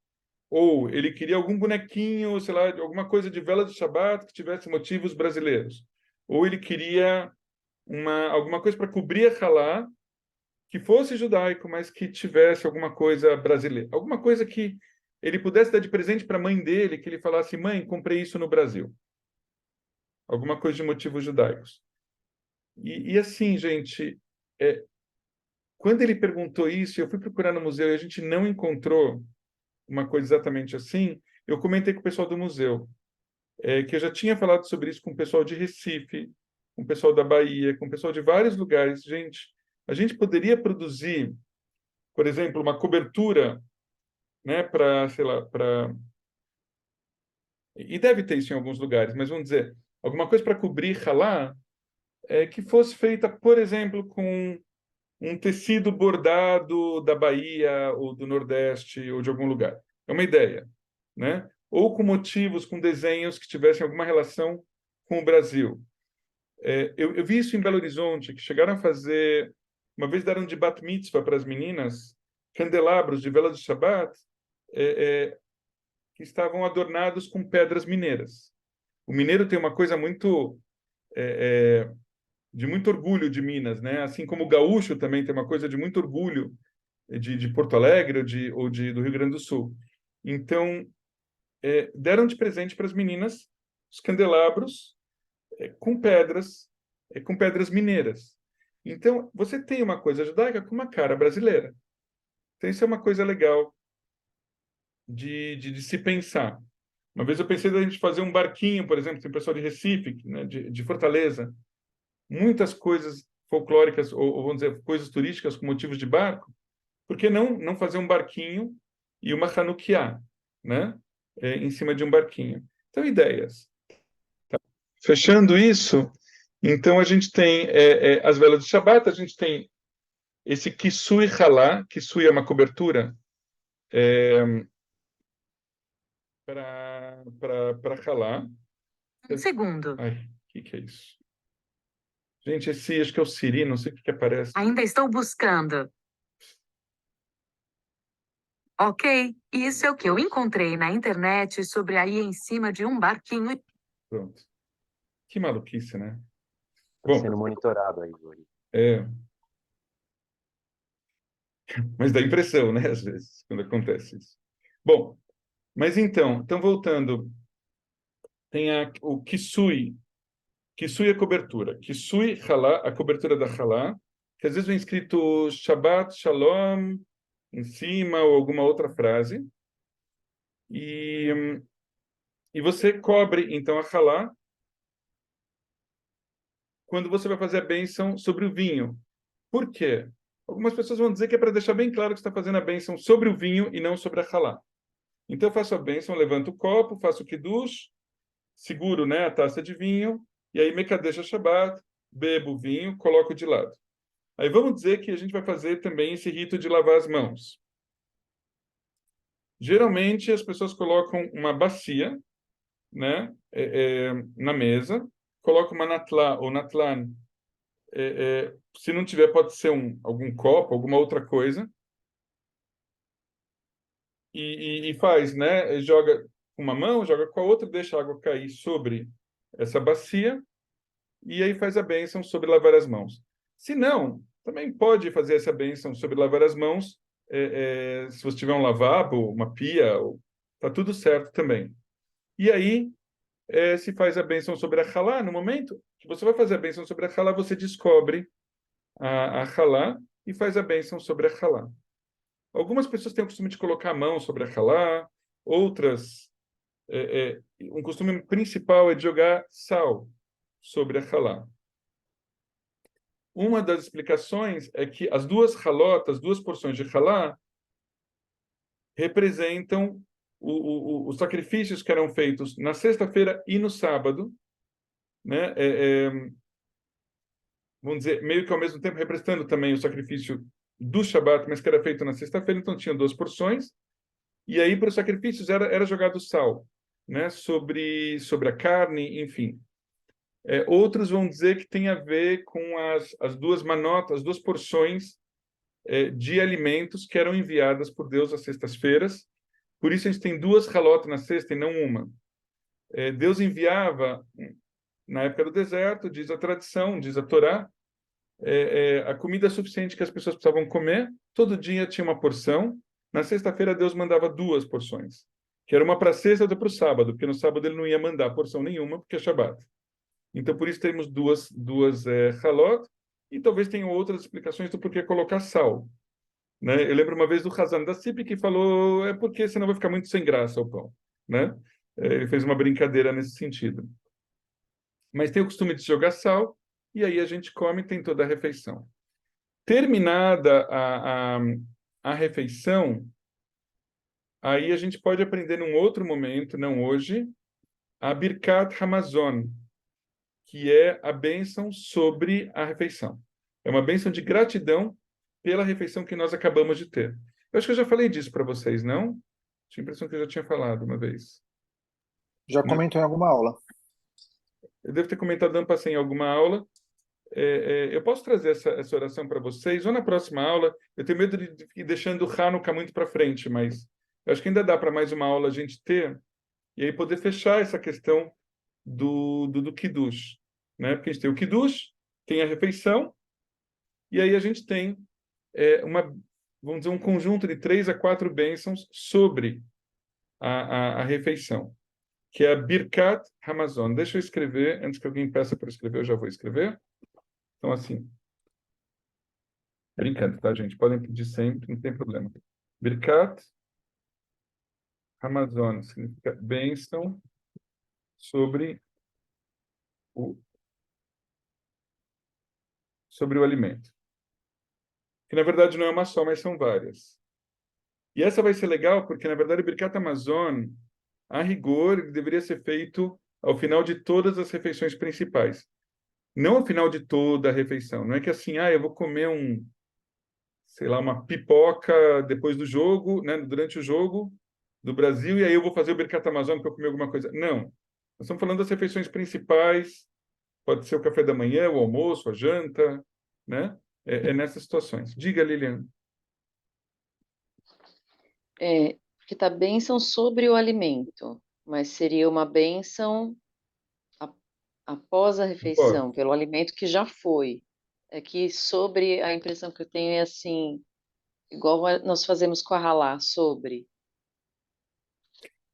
Ou ele queria algum bonequinho, sei lá, alguma coisa de vela de Shabbat que tivesse motivos brasileiros. Ou ele queria alguma coisa para cobrir a Halá que fosse judaico, mas que tivesse alguma coisa brasileira. Alguma coisa que ele pudesse dar de presente para a mãe dele, que ele falasse: mãe, comprei isso no Brasil. Alguma coisa de motivos judaicos. E assim, gente, quando ele perguntou isso, eu fui procurar no museu e a gente não encontrou uma coisa exatamente assim. Eu comentei com o pessoal do museu, que eu já tinha falado sobre isso com o pessoal de Recife, com o pessoal da Bahia, com o pessoal de vários lugares. Gente, a gente poderia produzir, por exemplo, uma cobertura, né, para, sei lá, e deve ter isso em alguns lugares, mas vamos dizer, alguma coisa para cobrir halá, que fosse feita, por exemplo, com um tecido bordado da Bahia ou do Nordeste ou de algum lugar. É uma ideia, né? Ou com motivos, com desenhos que tivessem alguma relação com o Brasil. Eu vi isso em Belo Horizonte, que chegaram a fazer, uma vez deram de bat mitzvah para as meninas, candelabros de vela de Shabbat, que estavam adornados com pedras mineiras. O mineiro tem uma coisa muito de muito orgulho de Minas, né? Assim como o gaúcho também tem uma coisa de muito orgulho de Porto Alegre ou do Rio Grande do Sul. Então, deram de presente para as meninas os candelabros com pedras mineiras. Então, você tem uma coisa judaica com uma cara brasileira. Então, isso é uma coisa legal de se pensar. Uma vez eu pensei da gente fazer um barquinho, por exemplo, tem pessoal de Recife, né, de Fortaleza, muitas coisas folclóricas, ou vamos dizer, coisas turísticas com motivos de barco. Por que não fazer um barquinho e uma Hanukkah, né, em cima de um barquinho? Então, ideias. Tá? Fechando isso, então a gente tem as velas de Shabbat, a gente tem esse Kisui Halá, Kisui é uma cobertura, para ralar. Um segundo. Ai, o que é isso? Gente, esse acho que é o Siri, não sei o que aparece. Ainda estou buscando. Ok, isso é o que eu encontrei na internet sobre aí em cima de um barquinho e Pronto. Que maluquice, né? Tá Bom, sendo monitorado aí, Yuri. é, mas dá impressão, né, às vezes, quando acontece isso. Bom, mas então voltando, tem o Kisui. Kisui é cobertura. Kisui, halá, a cobertura da halá, que às vezes vem escrito Shabbat, Shalom, em cima, ou alguma outra frase. E você cobre, então, a halá quando você vai fazer a bênção sobre o vinho. Por quê? Algumas pessoas vão dizer que é para deixar bem claro que você está fazendo a bênção sobre o vinho e não sobre a halá. Então, eu faço a bênção, levanto o copo, faço o kiddush, seguro, né, a taça de vinho, e aí mekadesh Shabbat, bebo o vinho, coloco de lado. Aí vamos dizer que a gente vai fazer também esse rito de lavar as mãos. Geralmente, as pessoas colocam uma bacia, né, na mesa, colocam uma natlá ou natlan. Se não tiver, pode ser algum copo, alguma outra coisa. E faz, né? Joga com uma mão, joga com a outra, deixa a água cair sobre essa bacia e aí faz a bênção sobre lavar as mãos. Se não, também pode fazer essa bênção sobre lavar as mãos, se você tiver um lavabo, uma pia, tá tudo certo também. E aí se faz a bênção sobre a halá. No momento que você vai fazer a bênção sobre a halá, você descobre a halá e faz a bênção sobre a halá. Algumas pessoas têm o costume de colocar a mão sobre a halá, outras, um costume principal é de jogar sal sobre a halá. Uma das explicações é que as duas halot, as duas porções de halá, representam os sacrifícios que eram feitos na sexta-feira e no sábado, né? Vamos dizer, meio que ao mesmo tempo representando também o sacrifício do Shabat, mas que era feito na sexta-feira, então tinha duas porções. E aí, para os sacrifícios, era jogado sal, né? sobre a carne, enfim. Outros vão dizer que tem a ver com as duas manotas, as duas porções de alimentos que eram enviadas por Deus às sextas-feiras. Por isso a gente tem duas halotas na sexta e não uma. Deus enviava, na época do deserto, diz a tradição, diz a Torá, a comida suficiente que as pessoas precisavam comer. Todo dia tinha uma porção. Na sexta-feira, Deus mandava duas porções, que era uma para a sexta e outra para o sábado, porque no sábado ele não ia mandar porção nenhuma, porque é Shabat. Então, por isso temos duas halot, e talvez tenham outras explicações do porquê colocar sal. Né? Eu lembro uma vez do Hazan da Sip que falou, porque senão vai ficar muito sem graça o pão. Né? Ele fez uma brincadeira nesse sentido. Mas tem o costume de jogar sal, e aí a gente come e tem toda a refeição. Terminada a refeição, aí a gente pode aprender num outro momento, não hoje, a Birkat Hamazon, que é a bênção sobre a refeição. É uma bênção de gratidão pela refeição que nós acabamos de ter. Eu acho que eu já falei disso para vocês, não? Tinha a impressão que eu já tinha falado uma vez. Já Não? comentou em alguma aula. Eu devo ter comentado dando para em alguma aula. Eu posso trazer essa oração para vocês, ou na próxima aula. Eu tenho medo de ir deixando o Hanukkah muito para frente, mas eu acho que ainda dá para mais uma aula a gente ter, e aí poder fechar essa questão do Kiddush. Né? Porque a gente tem o Kiddush, tem a refeição, e aí a gente tem vamos dizer, um conjunto de 3 a 4 bênçãos sobre a refeição, que é a Birkat Hamazon. Deixa eu escrever, antes que alguém peça para escrever, eu já vou escrever. Então, assim, brincando, tá, gente? Podem pedir sempre, não tem problema. Birkat Hamazon significa bênção sobre o alimento. Que, na verdade, não é uma só, mas são várias. E essa vai ser legal, porque, na verdade, o Birkat Hamazon, a rigor, ele deveria ser feito ao final de todas as refeições principais. Não ao final de toda a refeição. Não é que assim, eu vou comer sei lá, uma pipoca depois do jogo, né, durante o jogo, do Brasil e aí eu vou fazer o Birkat Hamazon porque eu comi alguma coisa. Não. Nós estamos falando das refeições principais, pode ser o café da manhã, o almoço, a janta, né? É nessas situações. Diga, Lilian. Porque tá bênção sobre o alimento, mas seria uma bênção após a refeição, pelo alimento que já foi. É que sobre a impressão que eu tenho é assim, igual nós fazemos com a halá, sobre.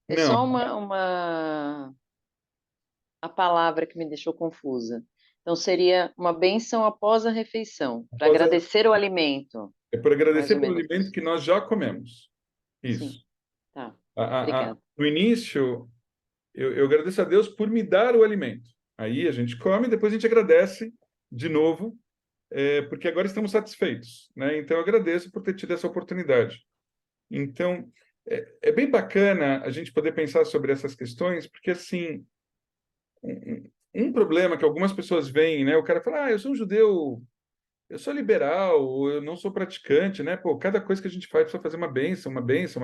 É só Não, a palavra que me deixou confusa. Então seria uma bênção após a refeição, para agradecer o alimento, é por mais agradecer ou pelo menos alimento isso. que nós já comemos. Sim, Isso. tá. Obrigada. No início, eu agradeço a Deus por me dar o alimento. Aí a gente come, depois a gente agradece de novo, porque agora estamos satisfeitos, né? Então eu agradeço por ter tido essa oportunidade. Então é bem bacana a gente poder pensar sobre essas questões, porque assim um problema que algumas pessoas veem, né? O cara fala, eu sou um judeu, eu sou liberal, ou eu não sou praticante, né? Pô, cada coisa que a gente faz precisa fazer uma bênção, uma bênção,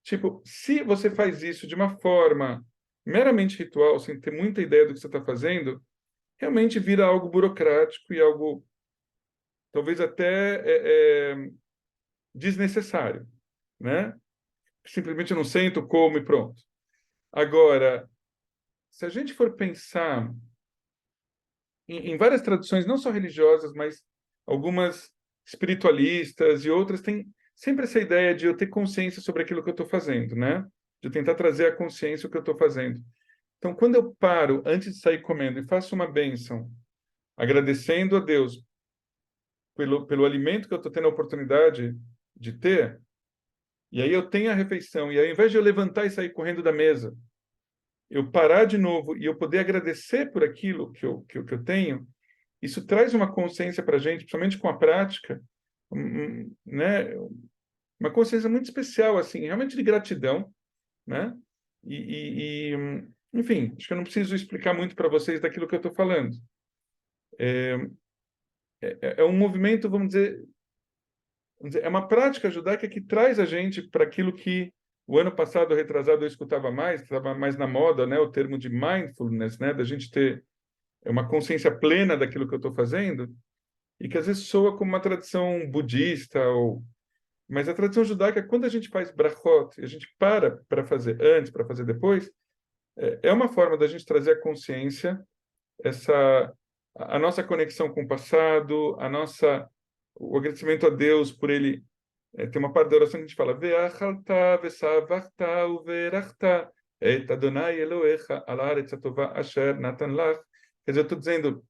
Tipo, se você faz isso de uma forma meramente ritual, sem ter muita ideia do que você está fazendo, realmente vira algo burocrático e algo talvez até desnecessário, né? Simplesmente eu não sento, como e pronto. Agora, se a gente for pensar em várias tradições, não só religiosas, mas algumas espiritualistas e outras, têm sempre essa ideia de eu ter consciência sobre aquilo que eu estou fazendo, né? De eu tentar trazer à consciência o que eu estou fazendo. Então, quando eu paro antes de sair comendo e faço uma bênção, agradecendo a Deus pelo alimento que eu estou tendo a oportunidade de ter, e aí eu tenho a refeição, e aí, ao invés de eu levantar e sair correndo da mesa, eu parar de novo e eu poder agradecer por aquilo que eu tenho, isso traz uma consciência para a gente, principalmente com a prática, né? Uma consciência muito especial, assim, realmente de gratidão, né? Enfim, acho que eu não preciso explicar muito para vocês daquilo que eu estou falando. É um movimento, vamos dizer, é uma prática judaica que traz a gente para aquilo que o ano passado, retrasado, eu escutava mais, estava mais na moda, né? O termo de mindfulness, né? Da gente ter uma consciência plena daquilo que eu estou fazendo, e que às vezes soa como uma tradição budista, mas a tradição judaica, quando a gente faz brachot, e a gente para fazer antes, para fazer depois, é uma forma da gente trazer a consciência, a nossa conexão com o passado, o agradecimento a Deus por ele. Tem uma parte da oração que a gente fala, Ve'achalta, ve'savarta, uve'erachta, et Adonai Elohecha, al haaretz hatová asher natan lach. Quer dizer, eu estou dizendo,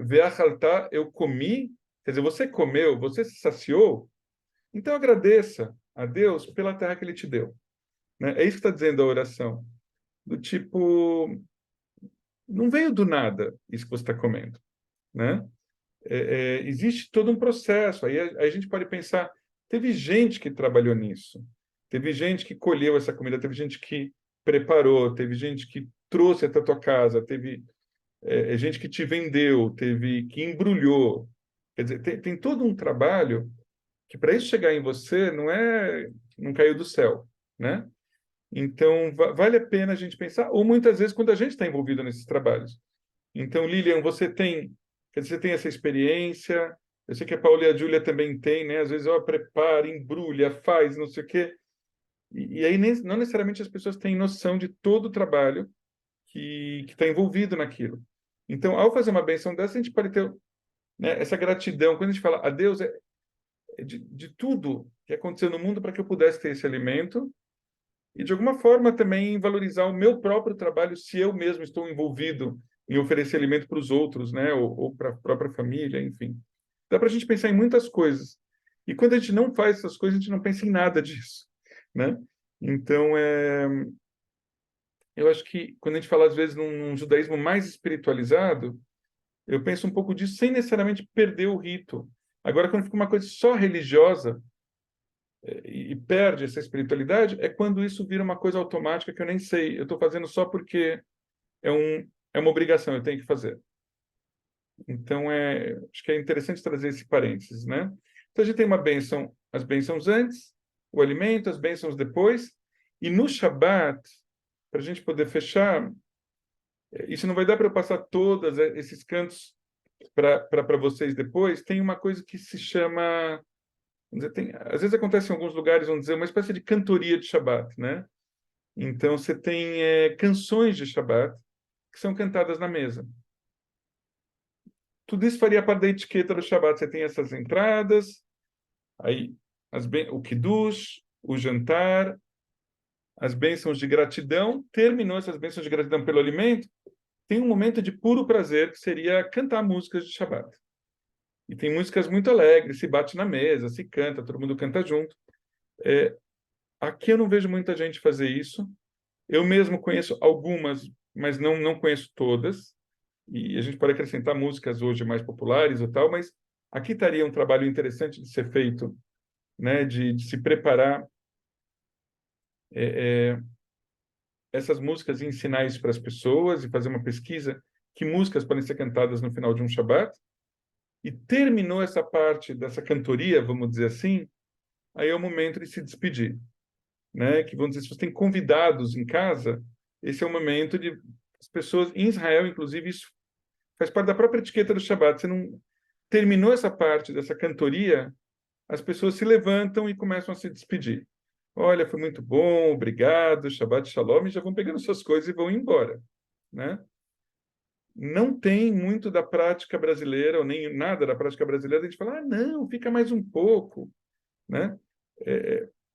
Ve'achalta, eu comi, quer dizer, você comeu, você se saciou, então agradeça a Deus pela terra que ele te deu. Né? É isso que está dizendo a oração. Do tipo, não veio do nada isso que você está comendo. Né? Existe todo um processo. Aí a gente pode pensar, teve gente que trabalhou nisso. Teve gente que colheu essa comida, teve gente que preparou, teve gente que trouxe até a tua casa, teve gente que te vendeu, teve que embrulhou. Quer dizer, tem todo um trabalho que para isso chegar em você não caiu do céu, né? Então vale a pena a gente pensar, ou muitas vezes quando a gente está envolvido nesses trabalhos. Então, Lilian, quer dizer, você tem essa experiência. Eu sei que a Paula e a Júlia também têm, né? Às vezes ela prepara, embrulha, faz, não sei o quê. E aí não necessariamente as pessoas têm noção de todo o trabalho que está envolvido naquilo. Então, ao fazer uma benção dessa, a gente pode ter, né, essa gratidão. Quando a gente fala a Deus, de tudo que aconteceu no mundo para que eu pudesse ter esse alimento e, de alguma forma, também valorizar o meu próprio trabalho se eu mesmo estou envolvido em oferecer alimento para os outros, né? Ou para a própria família, enfim. Dá para a gente pensar em muitas coisas. E quando a gente não faz essas coisas, a gente não pensa em nada disso, né? Então, eu acho que quando a gente fala, às vezes, num judaísmo mais espiritualizado, eu penso um pouco disso sem necessariamente perder o rito. Agora, quando fica uma coisa só religiosa e perde essa espiritualidade, é quando isso vira uma coisa automática que eu nem sei. Eu estou fazendo só porque é uma obrigação, eu tenho que fazer. Então, acho que é interessante trazer esse parênteses, né? Então, a gente tem as bênçãos antes, o alimento, as bênçãos depois, e no Shabat, para a gente poder fechar, isso não vai dar para eu passar todos esses cantos para vocês depois. Tem uma coisa que se chama, vamos dizer, às vezes acontece em alguns lugares, vamos dizer, uma espécie de cantoria de Shabat, né? Então você tem canções de Shabat que são cantadas na mesa. Tudo isso faria parte da etiqueta do Shabat. Você tem essas entradas, aí o Kiddush, o jantar, as bênçãos de gratidão. Terminou essas bênçãos de gratidão pelo alimento, tem um momento de puro prazer, que seria cantar músicas de Shabat. E tem músicas muito alegres, se bate na mesa, se canta, todo mundo canta junto. Aqui eu não vejo muita gente fazer isso. Eu mesmo conheço algumas, mas não conheço todas. E a gente pode acrescentar músicas hoje mais populares ou tal, mas aqui estaria um trabalho interessante de ser feito, né, de se preparar essas músicas e ensinar isso para as pessoas e fazer uma pesquisa que músicas podem ser cantadas no final de um Shabat. E terminou essa parte dessa cantoria, vamos dizer assim, aí é o momento de se despedir, né? Que vamos dizer, se você tem convidados em casa, esse é o momento de as pessoas em Israel, inclusive, isso faz parte da própria etiqueta do Shabat. Você não terminou essa parte dessa cantoria, as pessoas se levantam e começam a se despedir. Olha, foi muito bom, obrigado, Shabbat Shalom, e já vão pegando suas coisas e vão embora, né? Não tem muito da prática brasileira, ou nem nada da prática brasileira, a gente fala, não, fica mais um pouco, né?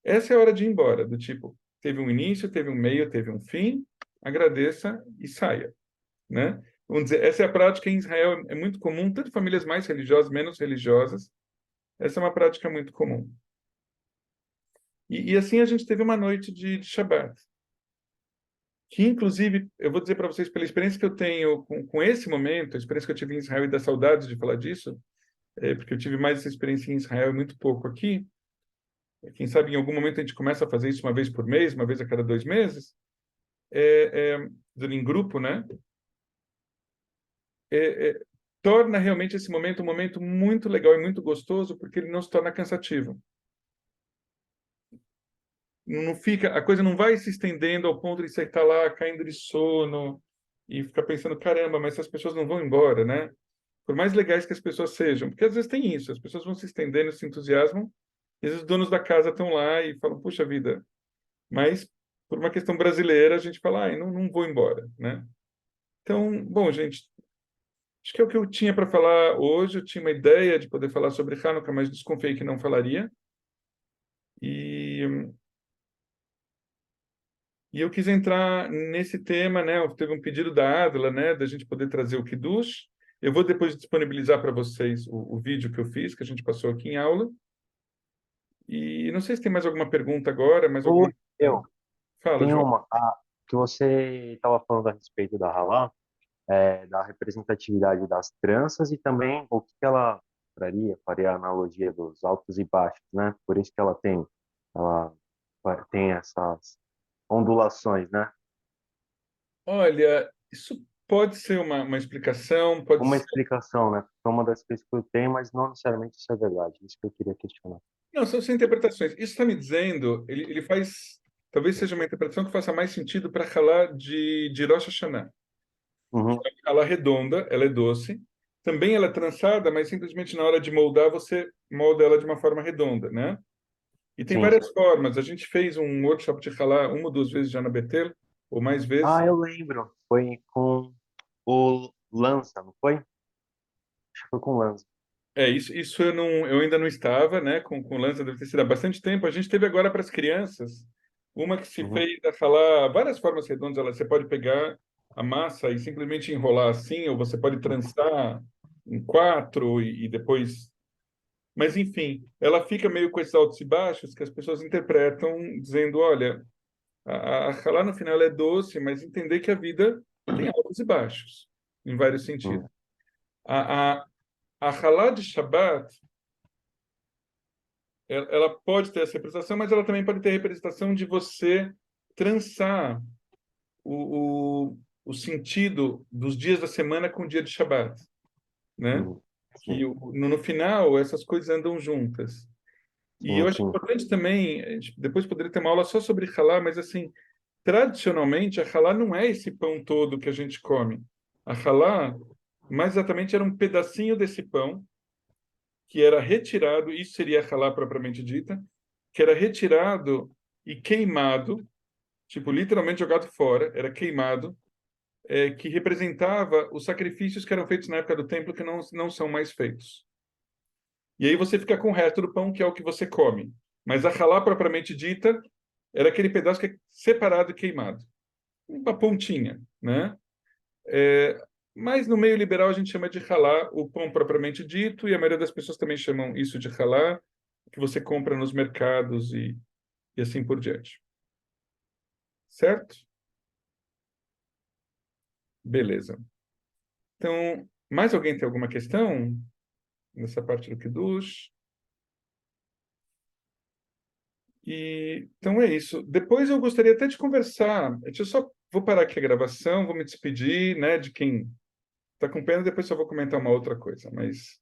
Essa é a hora de ir embora, do tipo, teve um início, teve um meio, teve um fim, agradeça e saia, né? Vamos dizer, essa é a prática em Israel, é muito comum, tanto famílias mais religiosas, menos religiosas, essa é uma prática muito comum. E assim a gente teve uma noite de Shabbat, que inclusive, eu vou dizer para vocês, pela experiência que eu tenho com esse momento, a experiência que eu tive em Israel e da saudade de falar disso, porque eu tive mais essa experiência em Israel e muito pouco aqui, quem sabe em algum momento a gente começa a fazer isso uma vez por mês, uma vez a cada 2 meses, em grupo, né? Torna realmente esse momento um momento muito legal e muito gostoso, porque ele não se torna cansativo. Não fica, a coisa não vai se estendendo ao ponto de você estar lá caindo de sono e ficar pensando, caramba, mas essas pessoas não vão embora, né? Por mais legais que as pessoas sejam, porque às vezes tem isso, as pessoas vão se estendendo, se entusiasmam, e às vezes os donos da casa estão lá e falam, puxa vida, mas por uma questão brasileira a gente fala, ai, não vou embora, né? Então, bom, gente, acho que é o que eu tinha para falar hoje. Eu tinha uma ideia de poder falar sobre Hanukkah, mas desconfiei que não falaria. E eu quis entrar nesse tema, né? Teve um pedido da Adla, né, da gente poder trazer o Kiddush. Eu vou depois disponibilizar para vocês o vídeo que eu fiz, que a gente passou aqui em aula. E não sei se tem mais alguma pergunta agora, mais Oi, alguma... eu Fala, tenho João. uma. Que você estava falando a respeito da Halá, da representatividade das tranças e também o que ela faria a analogia dos altos e baixos, né? Por isso que ela tem essas ondulações, né? Olha, isso pode ser uma explicação, pode Uma ser... explicação, né? Foi uma das coisas que eu tenho, mas não necessariamente isso é verdade. Isso que eu queria questionar. Não, são interpretações. Isso está me dizendo, ele faz... Talvez seja uma interpretação que faça mais sentido para Halá de Rosh Hashanah. Uhum, Ela é redonda, ela é doce. Também ela é trançada, mas simplesmente na hora de moldar, você molda ela de uma forma redonda, né? E tem sim. várias formas. A gente fez um workshop de halá uma ou duas vezes já na Betel, ou mais vezes. Eu lembro. Foi com o Lanza, não foi? Acho que foi com o Lanza. Isso eu ainda não estava, né? Com lança deve ter sido há bastante tempo. A gente teve agora para as crianças uma que se Uhum, fez a halá, várias formas redondas. Você pode pegar a massa e simplesmente enrolar assim, ou você pode trançar em quatro e depois. Mas, enfim, ela fica meio com esses altos e baixos que as pessoas interpretam dizendo, olha, a halá no final é doce, mas entender que a vida tem altos e baixos, em vários sentidos. uhum, A, a, a halá de Shabbat, ela pode ter essa representação, mas ela também pode ter a representação de você trançar o sentido dos dias da semana com o dia de Shabbat, né? uhum. Sim. Que no final essas coisas andam juntas. E eu acho sim. importante também, a gente depois poderia ter uma aula só sobre halá, mas assim, tradicionalmente, a halá não é esse pão todo que a gente come. A halá, mais exatamente, era um pedacinho desse pão que era retirado, isso seria a halá propriamente dita, que era retirado e queimado, tipo, literalmente jogado fora, era queimado, que representava os sacrifícios que eram feitos na época do templo que não são mais feitos. E aí você fica com o resto do pão, que é o que você come. Mas a halá propriamente dita era aquele pedaço que é separado e queimado. Uma pontinha, né? Mas no meio liberal a gente chama de halá o pão propriamente dito, e a maioria das pessoas também chamam isso de halá, que você compra nos mercados e assim por diante. Certo? Beleza. Então, mais alguém tem alguma questão nessa parte do Kiddush? Então é isso. Depois eu gostaria até de conversar. Eu só vou parar aqui a gravação, vou me despedir, né, de quem está acompanhando, depois só vou comentar uma outra coisa. Mas